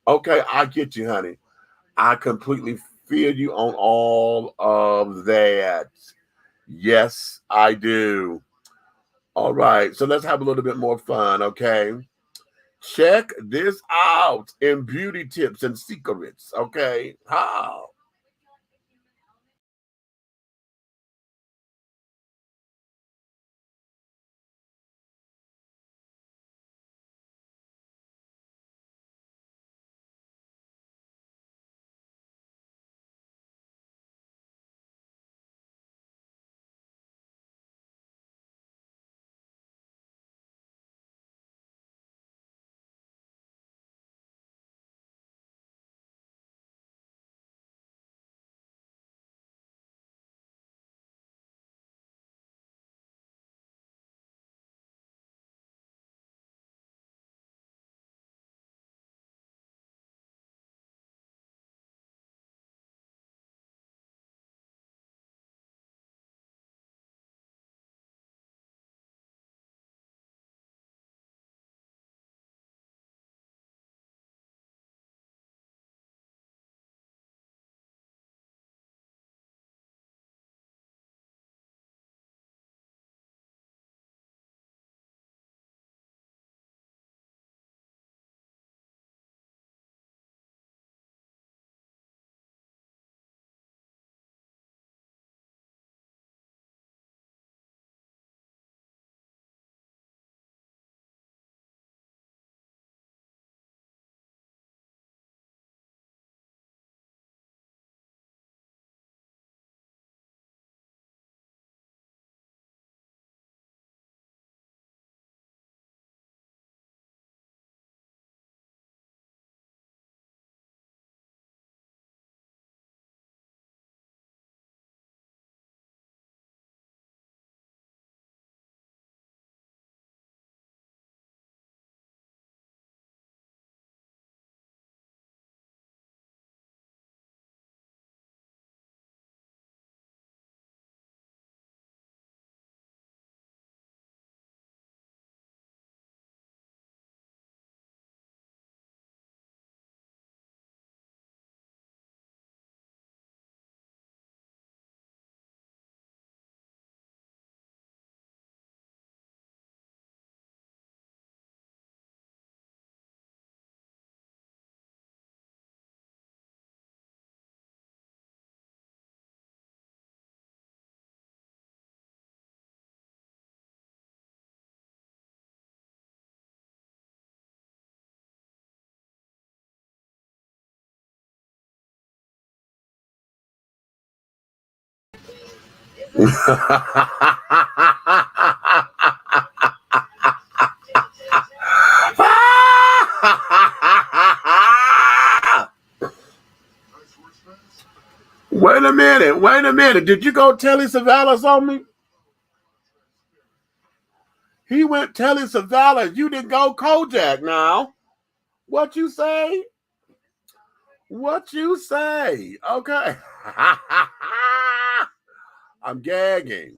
Okay, I get you, honey. I completely feel you on all of that. Yes, I do. All right, so let's have a little bit more fun, okay? Check this out in beauty tips and secrets, okay? How? Wait a minute. Did you go Telly Savalas on me? He went Telly Savalas. You didn't go Kojak now. What you say? What you say? Okay. I'm gagging.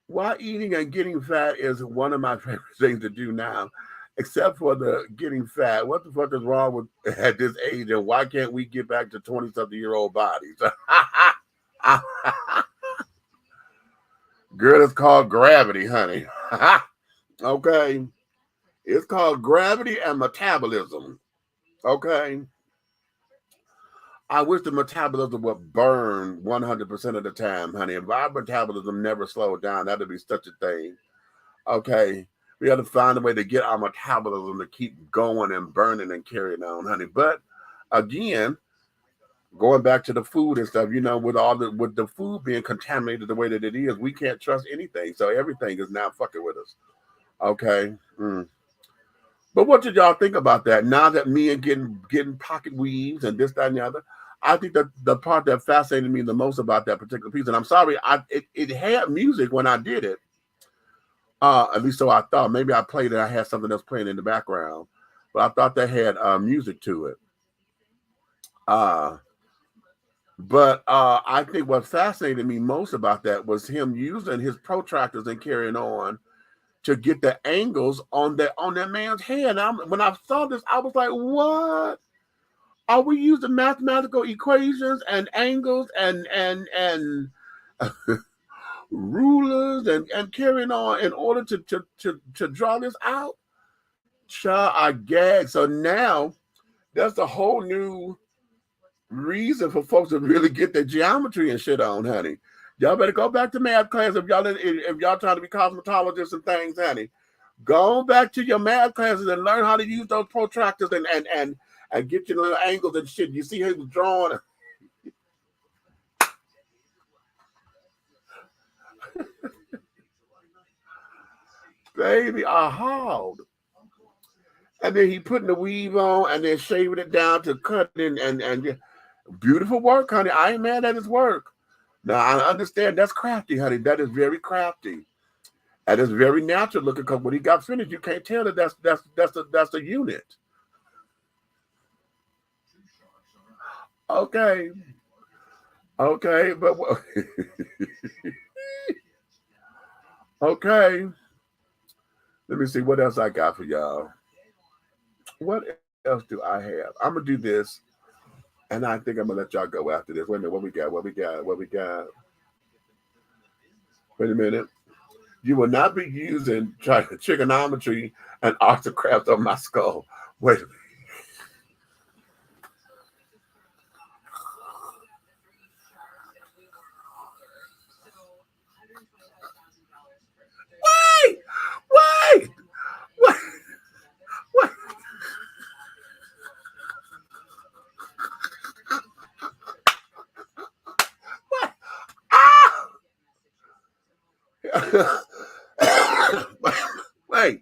Why eating and getting fat is one of my favorite things to do now, except for the getting fat. What the fuck is wrong with at this age, and why can't we get back to 20-something-year-old bodies? Girl, it's called gravity, honey. Okay. It's called gravity and metabolism. Okay. I wish the metabolism would burn 100% of the time, honey. If our metabolism never slowed down, that'd be such a thing. Okay. We got to find a way to get our metabolism to keep going and burning and carrying on, honey. But again, going back to the food and stuff, with with the food being contaminated the way that it is, we can't trust anything. So everything is now fucking with us. Okay. But what did y'all think about that? Now that me and getting pocket weaves and this, that, and the other, I think that the part that fascinated me the most about that particular piece, and I'm sorry, it had music when I did it. At least so I thought. Maybe I played it. I had something else playing in the background, but I thought that had music to it. But I think what fascinated me most about that was him using his protractors and carrying on to get the angles on that man's head. When I saw this, I was like, what? Are we using mathematical equations and angles and rulers and carrying on in order to draw this out? Child, I gagged. So now that's a whole new reason for folks to really get their geometry and shit on, honey. Y'all better go back to math class if y'all trying to be cosmetologists and things, honey. Go back to your math classes and learn how to use those protractors and get your little angles and shit. You see how he was drawing. Baby, I hauled. And then he putting the weave on and then shaving it down to cut it and beautiful work, honey. I ain't mad at his work. Now I understand that's crafty, honey. That is very crafty. And it's very natural looking, because when he got finished, you can't tell that that's a unit. Okay. Okay, but okay. Let me see what else I got for y'all. What else do I have? I'm gonna do this, and I think I'm gonna let y'all go after this. Wait a minute, what we got? Wait a minute. You will not be using trigonometry and arthocraft on my skull. Wait a minute. Wait. Wait.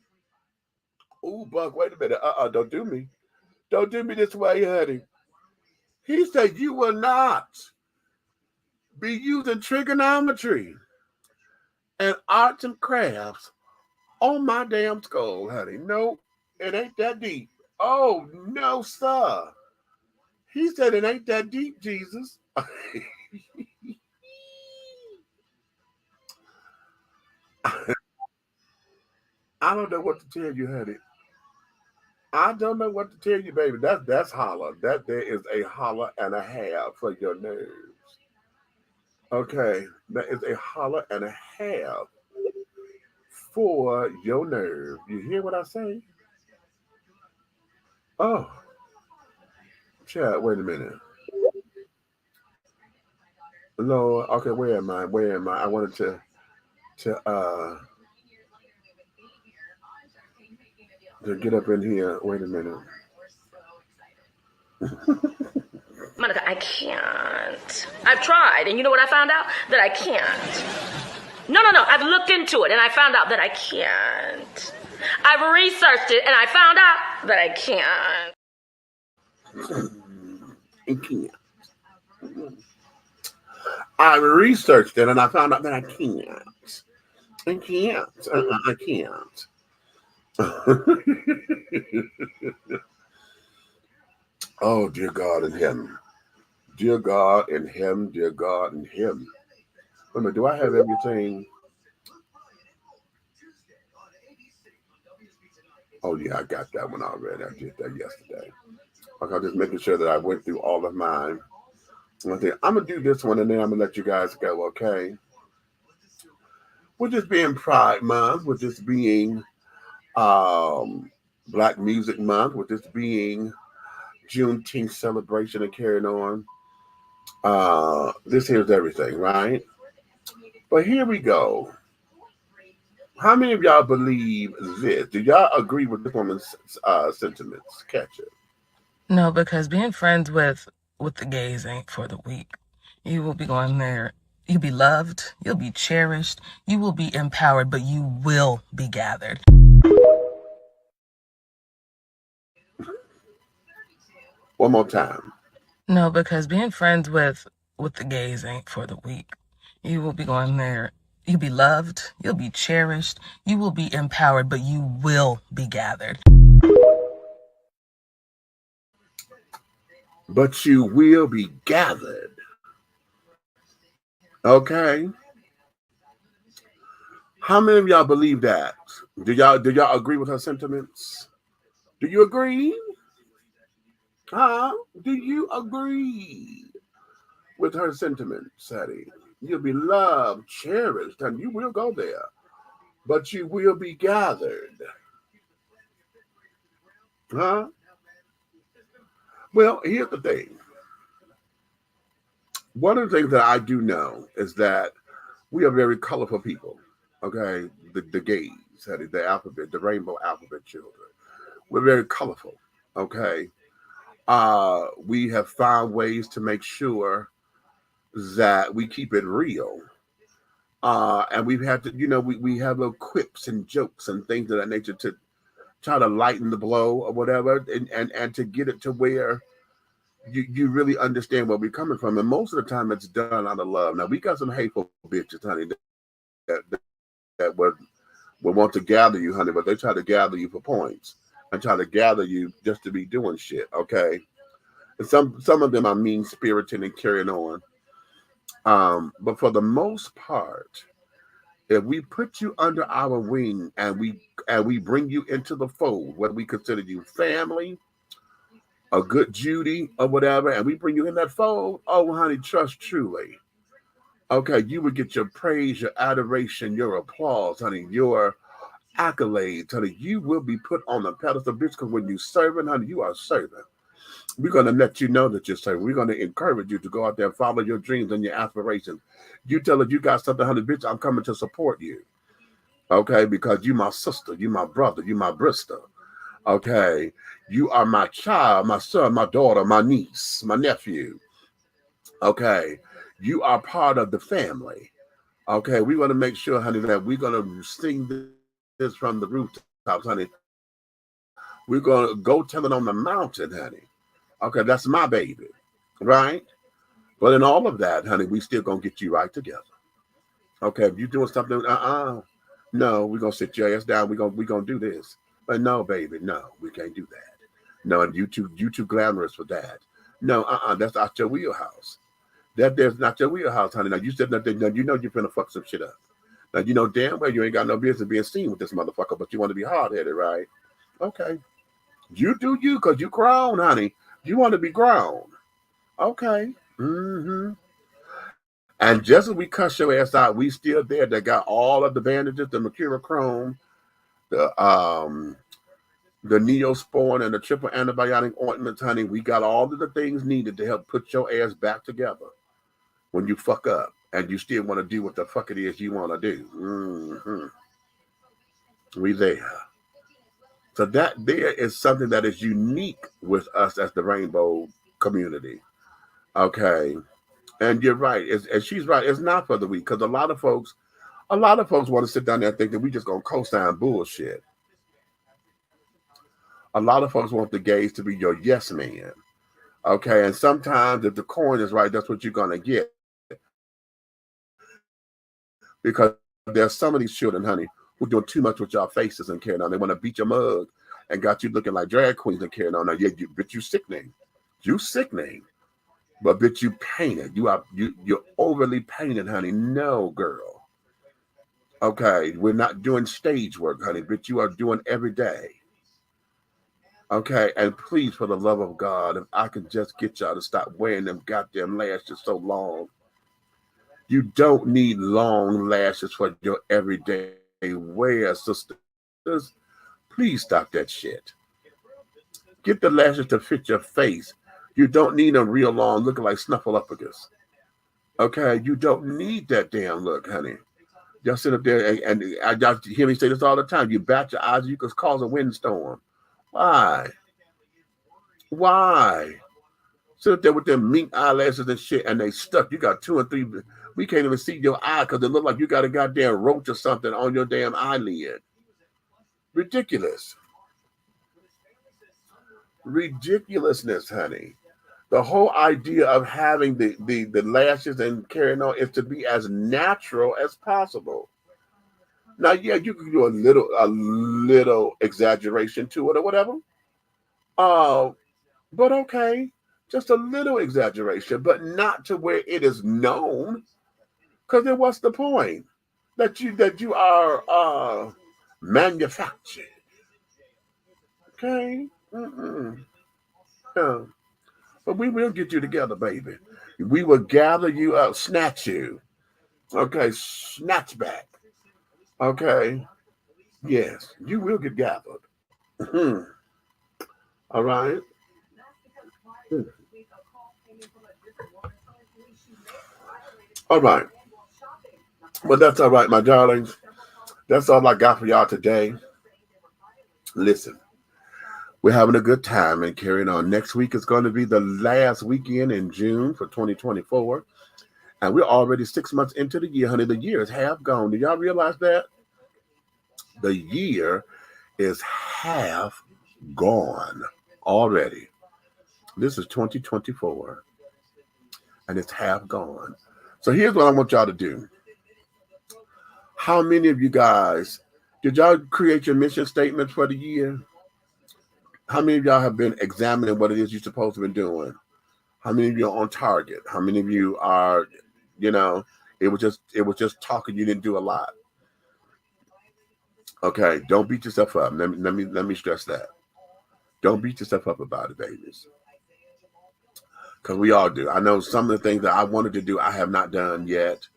Ooh, Buck, wait a minute. Don't do me. Don't do me this way, honey. He said you will not be using trigonometry and arts and crafts on my damn skull, honey. No, it ain't that deep. Oh, no, sir. He said it ain't that deep, Jesus. I don't know what to tell you, honey. I don't know what to tell you, baby. That's holler. That there is a holler and a half for your nerves. Okay, that is a holler and a half for your nerve. You hear what I say? Oh, Chad, wait a minute. Lord, okay, where am I? I wanted to get up in here. Wait a minute. Monica, I can't. I've tried, and you know what I found out? That I can't. No. I've looked into it, and I found out that I can't. I've researched it, and I found out that I can't. I can't. I researched it, and I found out that I can't. I can't. I can't. Oh, dear God in Him. Dear God in Him. Dear God in Him. Wait a minute, do I have everything? Oh, yeah, I got that one already. I did that yesterday. Okay, I'm just making sure that I went through all of mine. I'm going to do this one, and then I'm going to let you guys go, okay? With this being Pride Month, with this being Black Music Month, with this being Juneteenth celebration and carrying on, this here's everything, right? But here we go. How many of y'all believe this? Do y'all agree with this woman's sentiments? Catch it. No, because being friends with the gays ain't for the weak. You will be going there. You'll be loved. You'll be cherished. You will be empowered, but you will be gathered. One more time. No, because being friends with the gays ain't for the weak. You will be going there. You'll be loved. You'll be cherished. You will be empowered, but you will be gathered. But you will be gathered. Okay. How many of y'all believe that? Do y'all agree with her sentiments? Do you agree? Do you agree with her sentiments, Sadie? You'll be loved, cherished, and you will go there. But you will be gathered. Huh? Well, here's the thing. One of the things that I do know is that we are very colorful people. Okay? The gays, the alphabet, the rainbow alphabet children. We're very colorful. Okay? We have found ways to make sure that we keep it real. And we've had to, we have little quips and jokes and things of that nature to try to lighten the blow or whatever, and to get it to where you really understand where we're coming from. And most of the time it's done out of love. Now, we got some hateful bitches, honey, that would want to gather you, honey, but they try to gather you for points and try to gather you just to be doing shit, okay? And some of them are mean-spirited and carrying on. But for the most part, if we put you under our wing and we bring you into the fold, whether we consider you family, a good Judy or whatever, and we bring you in that fold, oh, honey, trust truly. Okay, you would get your praise, your adoration, your applause, honey, your accolades, honey. You will be put on the pedestal, bitch, because when you serving, honey, you are serving. We're going to let you know that you're serving. We're going to encourage you to go out there and follow your dreams and your aspirations. You tell us you got something, honey, bitch, I'm coming to support you. Okay, because you my sister, you my brother, you my Bristol. Okay, you are my child, my son, my daughter, my niece, my nephew. Okay, you are part of the family. Okay, we want to make sure, honey, that we're going to sing this from the rooftops, honey. We're going to go tell it on the mountain, honey. Okay, that's my baby, right? But in all of that, honey, we still going to get you right together. Okay, if you're doing something, no, we're going to sit your ass down. We're gonna do this. But no, baby, no, we can't do that. No, you too glamorous for that. No, that's not your wheelhouse. There's not your wheelhouse, honey. Now, you said nothing. Now, you know you're finna fuck some shit up. Now, you know damn well you ain't got no business being seen with this motherfucker, but you want to be hard-headed, right? Okay. You do you, because you grown, honey. You want to be grown. Okay. Mm-hmm. And just as we cuss your ass out, we still there. They got all of the bandages, the mercurochrome, the Neosporin, and the triple antibiotic ointments, honey. We got all of the things needed to help put your ass back together when you fuck up and you still want to do what the fuck it is you want to do. Mm-hmm. We there. So that there is something that is unique with us as the rainbow community. Okay. And you're right. And she's right. It's not for the weak because a lot of folks want to sit down there and think that we just gonna co-sign bullshit. A lot of folks want the gays to be your yes man. Okay. And sometimes if the coin is right, that's what you're gonna get. Because there's some of these children, honey, who doing too much with y'all faces and carrying on. They want to beat your mug and got you looking like drag queens and carrying on. Now, yeah, but you sickening. You sickening. But bitch, you painted. You're overly painted, honey. No, girl. Okay, we're not doing stage work, honey. Bitch, you are doing every day. Okay, and please, for the love of God, if I can just get y'all to stop wearing them goddamn lashes so long. You don't need long lashes for your everyday wear, sisters. Please stop that shit. Get the lashes to fit your face. You don't need them real long, looking like Snuffleupagus. Okay, you don't need that damn look, honey. Y'all sit up there and y'all hear me say this all the time. You bat your eyes, you could cause a windstorm. Why? Why? Sit up there with them mink eyelashes and shit, and they stuck. You got two and three. We can't even see your eye because it look like you got a goddamn roach or something on your damn eyelid. Ridiculous. Ridiculousness, honey. The whole idea of having the lashes and carrying on is to be as natural as possible. Now, yeah, you can do a little exaggeration to it or whatever. Uh, but okay, just a little exaggeration, but not to where it is known. Because then what's the point that you are manufactured? Okay. Mm-mm. Yeah. But we will get you together, baby. We will gather you up, snatch you. Okay, snatch back. Okay. Yes, you will get gathered. Mhm. All right. All right. Well, that's all right, my darlings. That's all I got for y'all today. Listen, we're having a good time and carrying on. Next week is going to be the last weekend in June for 2024. And we're already 6 months into the year, honey. The year is half gone. Do y'all realize that? The year is half gone already. This is 2024, and it's half gone. So here's what I want y'all to do. How many of you guys did y'all create your mission statements for the year? How many of y'all have been examining what it is you're supposed to be doing? How many of you are on target? How many of you are, you know, it was just talking. You didn't do a lot. Okay, don't beat yourself up. Let me stress that. Don't beat yourself up about it, babies. Because we all do. I know some of the things that I wanted to do, I have not done yet.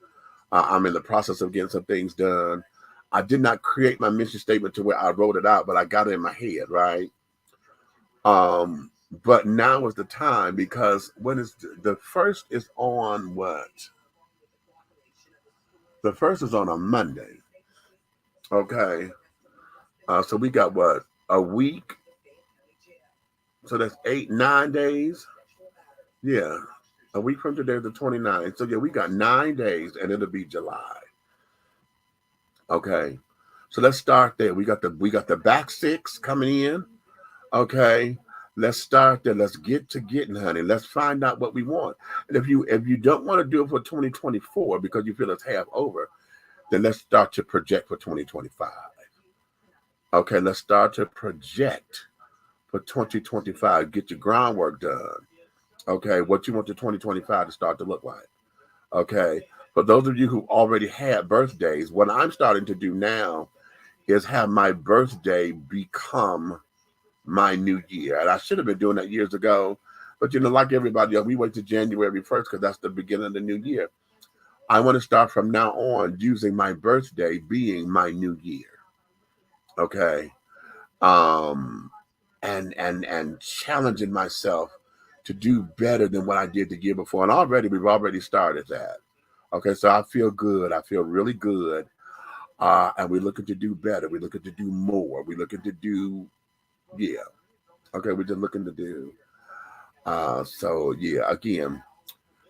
I'm in the process of getting some things done. I did not create my mission statement to where I wrote it out, but I got it in my head, right? But now is the time because when is the first is on what? The first is on a Monday. Okay. So we got what? A week. So that's 8, 9 days. Yeah. A week from today is the 29th. So yeah, we got 9 days and it'll be July. Okay. So let's start there. We got the back six coming in. Okay. Let's start there. Let's get to getting, honey. Let's find out what we want. And if you don't want to do it for 2024 because you feel it's half over, then let's start to project for 2025. Okay, let's start to project for 2025. Get your groundwork done. Okay, what you want your 2025 to start to look like. Okay, for those of you who already had birthdays, what I'm starting to do now is have my birthday become my new year. And I should have been doing that years ago. But like everybody else, we wait to January 1st because that's the beginning of the new year. I want to start from now on using my birthday being my new year. Okay. Um and challenging myself to do better than what I did the year before. And we've already started that. Okay, so I feel good. I feel really good. And we're looking to do better. We're looking to do more. We're looking to do, yeah. Okay, we're just looking to do. So yeah, again,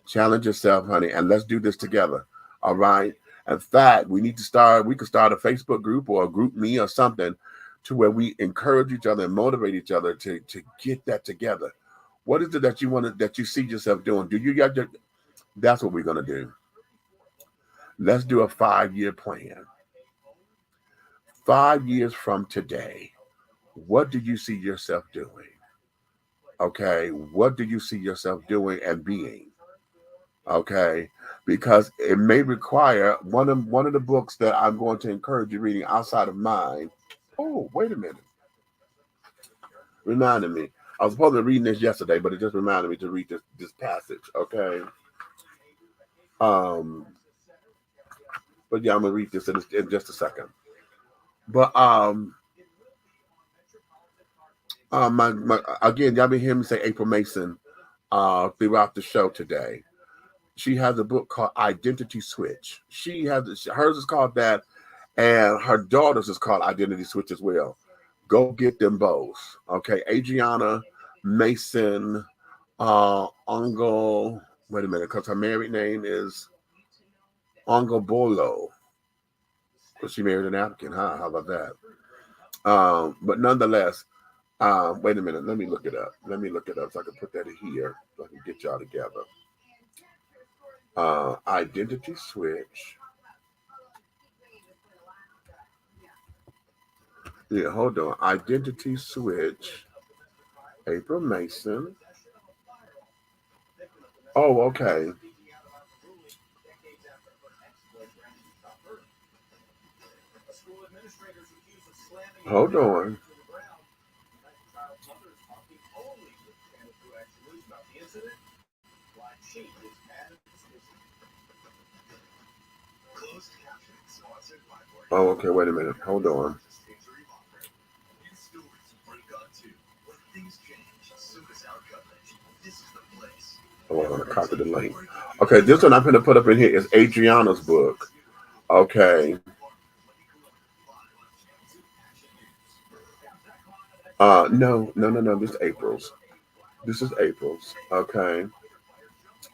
Challenge yourself, honey, and let's do this together. All right. In fact, we could start a Facebook group or a group me or something to where we encourage each other and motivate each other to get that together. What is it that that you see yourself doing? That's what we're gonna do. Let's do a 5-year plan. 5 years from today, what do you see yourself doing? Okay, what do you see yourself doing and being? Okay, because it may require one of the books that I'm going to encourage you reading outside of mine. Oh, wait a minute. Reminded me. I was supposed to be reading this yesterday, but it just reminded me to read this passage. Okay. But yeah, I'm gonna read this in just a second. But again, y'all been hearing me say April Mason throughout the show today. She has a book called Identity Switch. Hers is called that, and her daughter's is called Identity Switch as well. Go get them both. Okay, Adriana Mason, Uncle. Wait a minute, because her married name is Uncle Bolo. Because she married an African, huh? How about that? But nonetheless, wait a minute. Let me look it up. So I can put that in here so I can get y'all together. Identity Switch. Yeah, hold on. Identity Switch. April Mason. Oh, okay. Hold on. Oh, okay. Wait a minute. Hold on. Oh, I'm going to copy the link. Okay, this one I'm going to put up in here is Adriana's book. Okay. No. This is April's. Okay.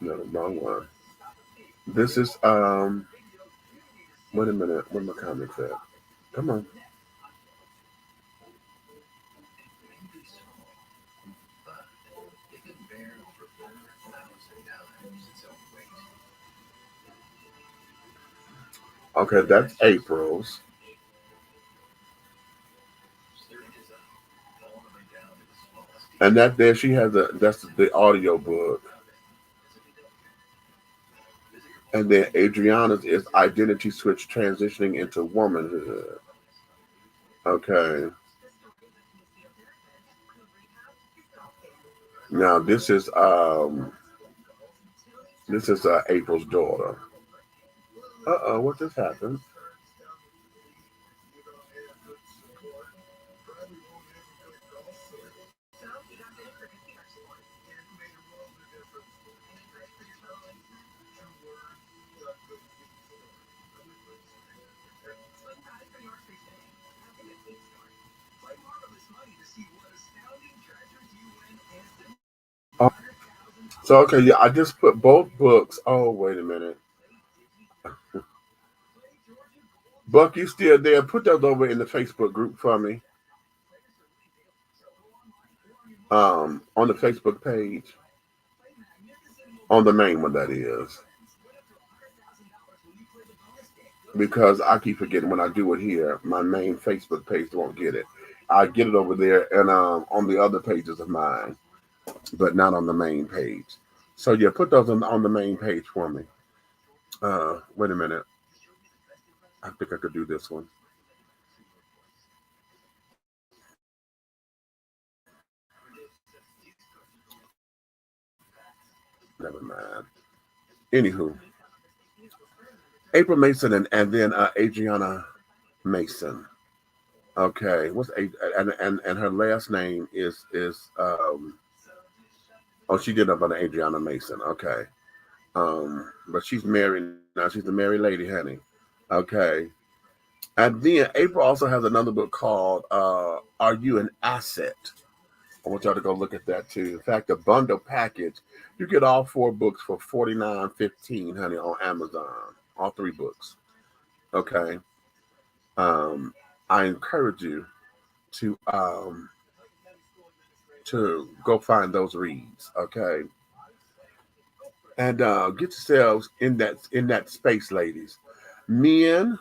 No, wrong one. This is wait a minute. Where my comics at? Come on. Okay, that's April's. And that there she has that's the audio book. And then Adriana's is Identity Switch Transitioning into Womanhood. Okay. Now this is April's daughter. What just happened? So okay, yeah, I just put both books. Oh, wait a minute. Buck, you still there? Put those over in the Facebook group for me. On the Facebook page. On the main one, that is. Because I keep forgetting when I do it here, my main Facebook page won't get it. I get it over there and on the other pages of mine, but not on the main page. So yeah, put those on the main page for me. Wait a minute. I think I could do this one. Never mind. Anywho, April Mason and then Adriana Mason. Okay, what's and her last name is she did up on Adriana Mason. Okay, but she's married now. She's a married lady, honey. Okay, and then April also has another book called "Are You an Asset?" I want y'all to go look at that too. In fact, the bundle package, you get all 4 books for $49.15, honey, on Amazon. All 3 books. Okay. Um, I encourage you to go find those reads. Okay. And get yourselves in that space, ladies. Men,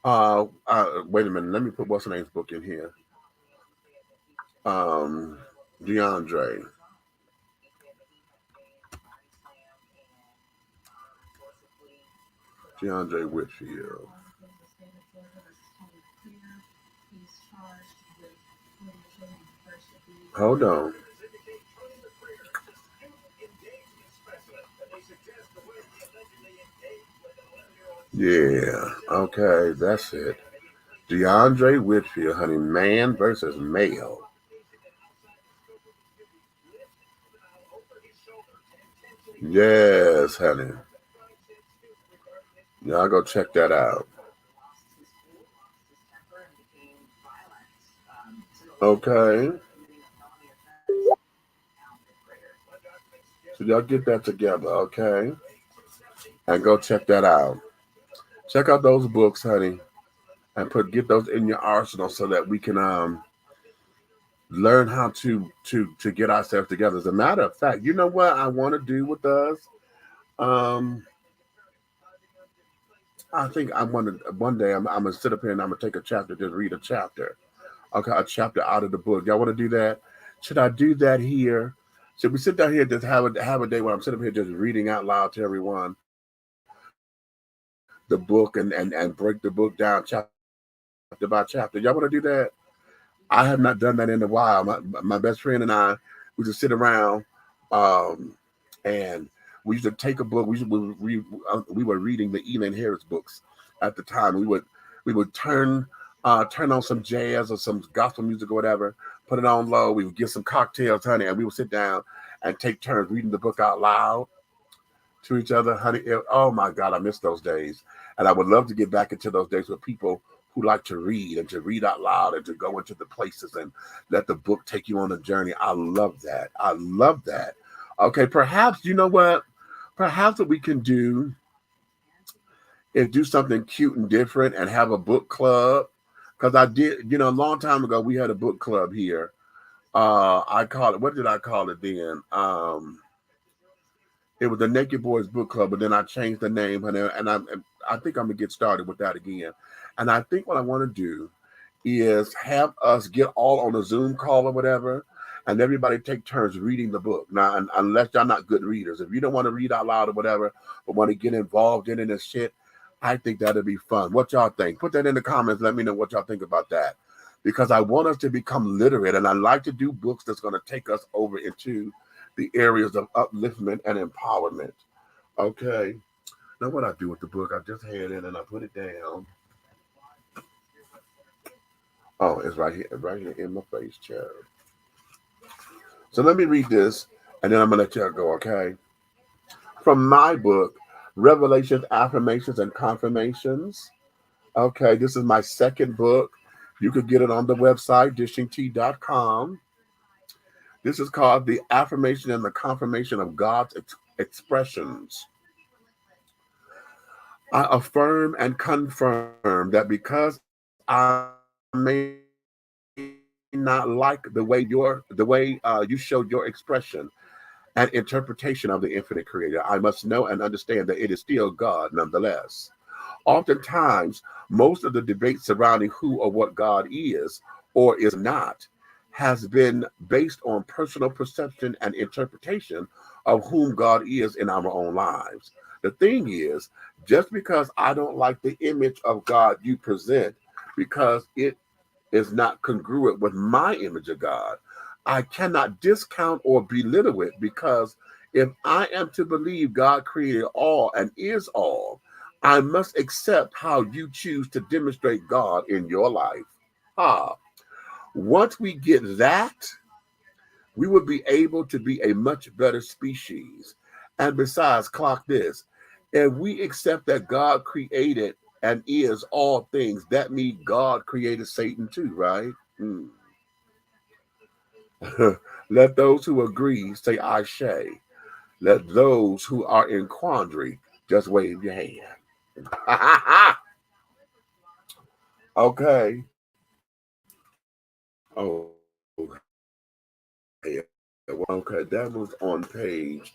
wait a minute, let me put what's her name's book in here. Um DeAndre. DeAndre Whitfield. Hold on. Yeah, okay, that's it. DeAndre Whitfield, honey, man versus male. Yes, honey. Y'all go check that out. Okay. So y'all get that together, okay? And go check that out. Check out those books, honey, and get those in your arsenal so that we can learn how to get ourselves together. As a matter of fact, you know what I want to do with us? Um, I think I want to one day I'm gonna sit up here and I'm gonna take a chapter, just read a chapter. Okay, a chapter out of the book. Y'all want to do that? Should I do that here? Should we sit down here and just have a day where I'm sitting up here just reading out loud to everyone the book and break the book down chapter by chapter? Y'all want to do that? I have not done that in a while. My best friend and I, we just sit around, um, and we used to take a book. We were reading the Elin Harris books at the time. We would turn on some jazz or some gospel music or whatever, put it on low. We would get some cocktails, honey, and we would sit down and take turns reading the book out loud to each other, honey. Oh my God, I miss those days, and I would love to get back into those days with people who like to read and to read out loud and to go into the places and let the book take you on a journey. I love that. I love that. Okay, perhaps, you know what? Perhaps what we can do is do something cute and different and have a book club. Because I did, a long time ago, we had a book club here. I call it, what did I call it then? It was the Naked Boys Book Club, but then I changed the name, and I think I'm gonna get started with that again. And I think what I want to do is have us get all on a Zoom call or whatever, and everybody take turns reading the book. Now, unless y'all not good readers, if you don't want to read out loud or whatever, but want to get involved in it and shit, I think that'd be fun. What y'all think? Put that in the comments. Let me know what y'all think about that, because I want us to become literate, and I like to do books that's going to take us over into the areas of upliftment and empowerment. Okay. Now what I do with the book, I just had it and I put it down. Oh, it's right here in my face, child. So let me read this, and then I'm gonna let y'all go. Okay. From my book, Revelations, Affirmations, and Confirmations. Okay, this is my second book. You could get it on the website, dishingtea.com. This is called The Affirmation and the Confirmation of God's Expressions. I affirm and confirm that because I may not like the way you showed your expression and interpretation of the infinite creator, I must know and understand that it is still God nonetheless. Oftentimes, most of the debate surrounding who or what God is or is not has been based on personal perception and interpretation of whom God is in our own lives. The thing is, just because I don't like the image of God you present, because it is not congruent with my image of God, I cannot discount or belittle it, because if I am to believe God created all and is all, I must accept how you choose to demonstrate God in your life. Once we get that, we will be able to be a much better species. And besides, clock this, if we accept that God created and is all things, that means God created Satan too, right? Let those who agree say Ashe. Let those who are in quandary just wave your hand. Okay. Oh, yeah. Okay, that was on page.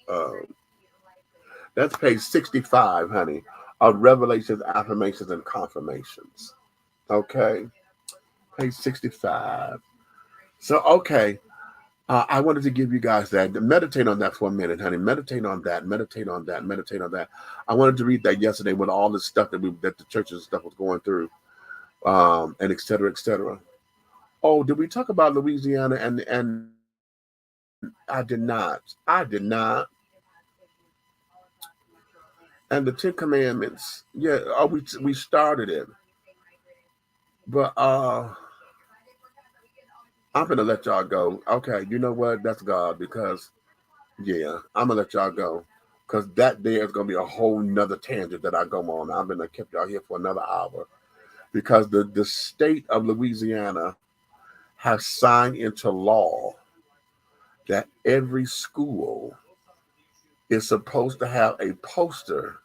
That's page 65, honey, of Revelations, Affirmations, and Confirmations. Okay, page 65. So, okay, I wanted to give you guys that. Meditate on that for a minute, honey. Meditate on that. Meditate on that. Meditate on that. I wanted to read that yesterday with all the stuff that the churches and stuff was going through, and et cetera, et cetera. Oh, did we talk about Louisiana? And I did not. I did not. And the Ten Commandments. Yeah. Oh, we started it, but I'm gonna let y'all go. Okay, you know what? That's God because yeah, I'm gonna let y'all go because that there is gonna be a whole nother tangent that I go on. I'm gonna keep y'all here for another hour because the state of Louisiana has signed into law that every school is supposed to have a poster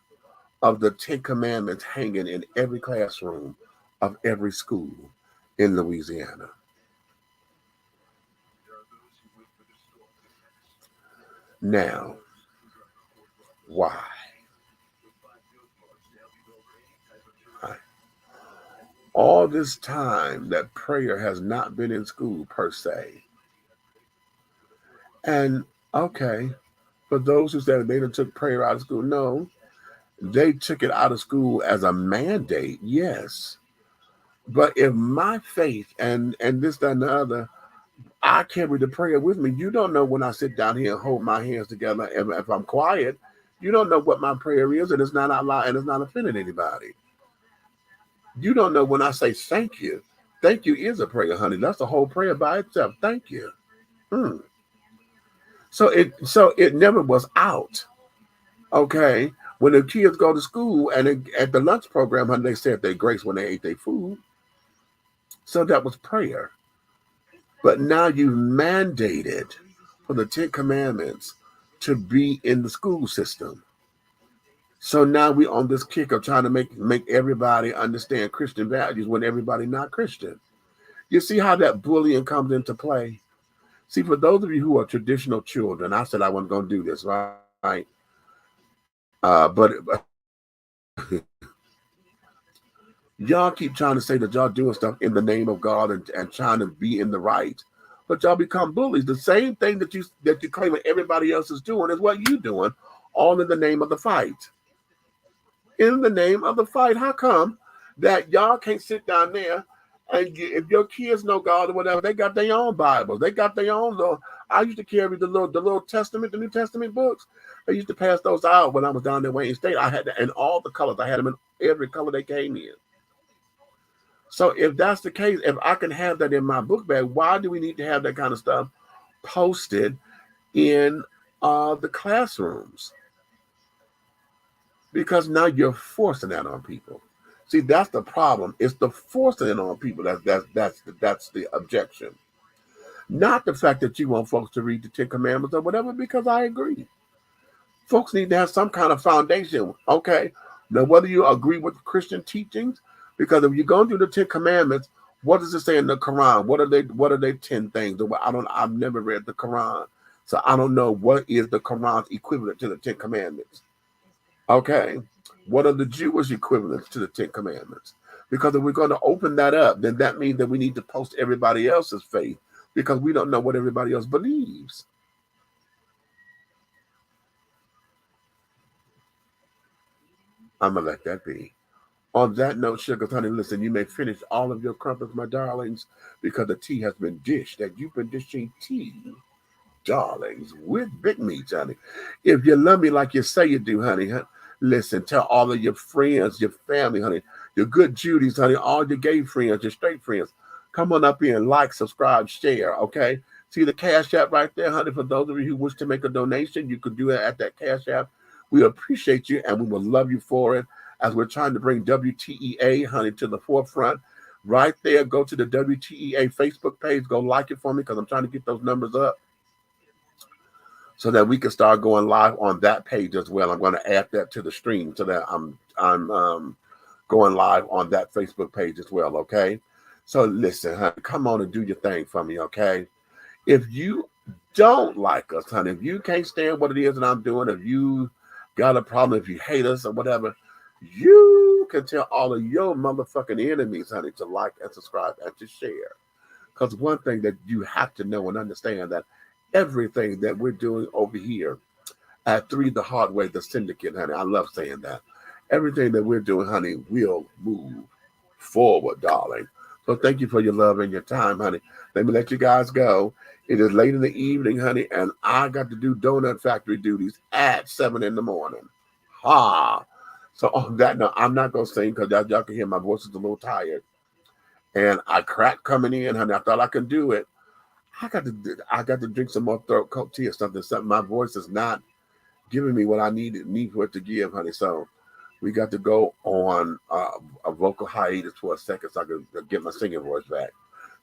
of the Ten Commandments hanging in every classroom of every school in Louisiana. Now, why? All this time that prayer has not been in school per se. And okay, for those who said they took prayer out of school, no, they took it out of school as a mandate, yes. But if my faith and this, that, and the other, I carry the prayer with me. You don't know when I sit down here and hold my hands together, if I'm quiet, you don't know what my prayer is, and it's not out loud and it's not offending anybody. You don't know when I say thank you. Thank you is a prayer, honey. That's a whole prayer by itself. Thank you. Hmm. So it never was out. Okay. When the kids go to school and at the lunch program, honey, they said their grace when they ate their food. So that was prayer. But now you've mandated for the Ten Commandments to be in the school system. So now we on this kick of trying to make everybody understand Christian values when everybody not Christian. You see how that bullying comes into play? See, for those of you who are traditional children, I said I wasn't going to do this, right? But y'all keep trying to say that y'all doing stuff in the name of God and trying to be in the right, but y'all become bullies. The same thing that you claim that everybody else is doing is what you doing, all in the name of the fight. In the name of the fight, how come that y'all can't sit down there and if your kids know God or whatever, they got their own Bibles, they got their own little. I used to carry the little Testament, the New Testament books. I used to pass those out when I was down there Wayne State. I had in all the colors. I had them in every color they came in. So if that's the case, if I can have that in my book bag, why do we need to have that kind of stuff posted in the classrooms? Because now you're forcing that on people. See, that's the problem. It's the forcing it on people. That's the objection. Not the fact that you want folks to read the Ten Commandments or whatever, because I agree. Folks need to have some kind of foundation. Okay. Now, whether you agree with Christian teachings, because if you're going through the Ten Commandments, what does it say in the Quran? What are they 10 things? I've never read the Quran. So I don't know what is the Quran's equivalent to the Ten Commandments. Okay. What are the Jewish equivalents to the Ten Commandments? Because if we're going to open that up, then that means that we need to post everybody else's faith because we don't know what everybody else believes. I'm going to let that be. On that note, sugar honey, listen, you may finish all of your crumpets, my darlings, because the tea has been dished, and you've been dishing tea, darlings, with big meats, honey. If you love me like you say you do, honey, listen, tell all of your friends, your family, honey, your good Judies, honey, all your gay friends, your straight friends. Come on up here and like, subscribe, share, okay? See the Cash App right there, honey? For those of you who wish to make a donation, you could do it at that Cash App. We appreciate you, and we will love you for it as we're trying to bring WTEA, honey, to the forefront. right there. Go to the WTEA Facebook page. Go like it for me because I'm trying to get those numbers up so that we can start going live on that page as well. I'm going to add that to the stream so that I'm going live on that Facebook page as well. Okay. So listen, honey, come on and do your thing for me. Okay. If you don't like us, honey, if you can't stand what it is that I'm doing, if you got a problem, if you hate us or whatever, you can tell all of your motherfucking enemies, honey, to like and subscribe and to share. Because one thing that you have to know and understand that everything that we're doing over here at 3 the Hard Way, the syndicate, honey, I love saying that. Everything that we're doing, honey, will move forward, darling. So thank you for your love and your time, honey. Let me let you guys go. It is late in the evening, honey, and I got to do donut factory duties at 7 in the morning. Ha! So on that note, I'm not going to sing because y'all can hear my voice is a little tired. And I cracked coming in, honey. I thought I could do it. I got to drink some more throat coat tea or something. My voice is not giving me what I need for it to give, honey. So we got to go on a vocal hiatus for a second so I can get my singing voice back.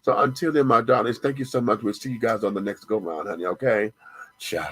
So until then, my darlings, thank you so much. We'll see you guys on the next go round, honey. Okay? Ciao.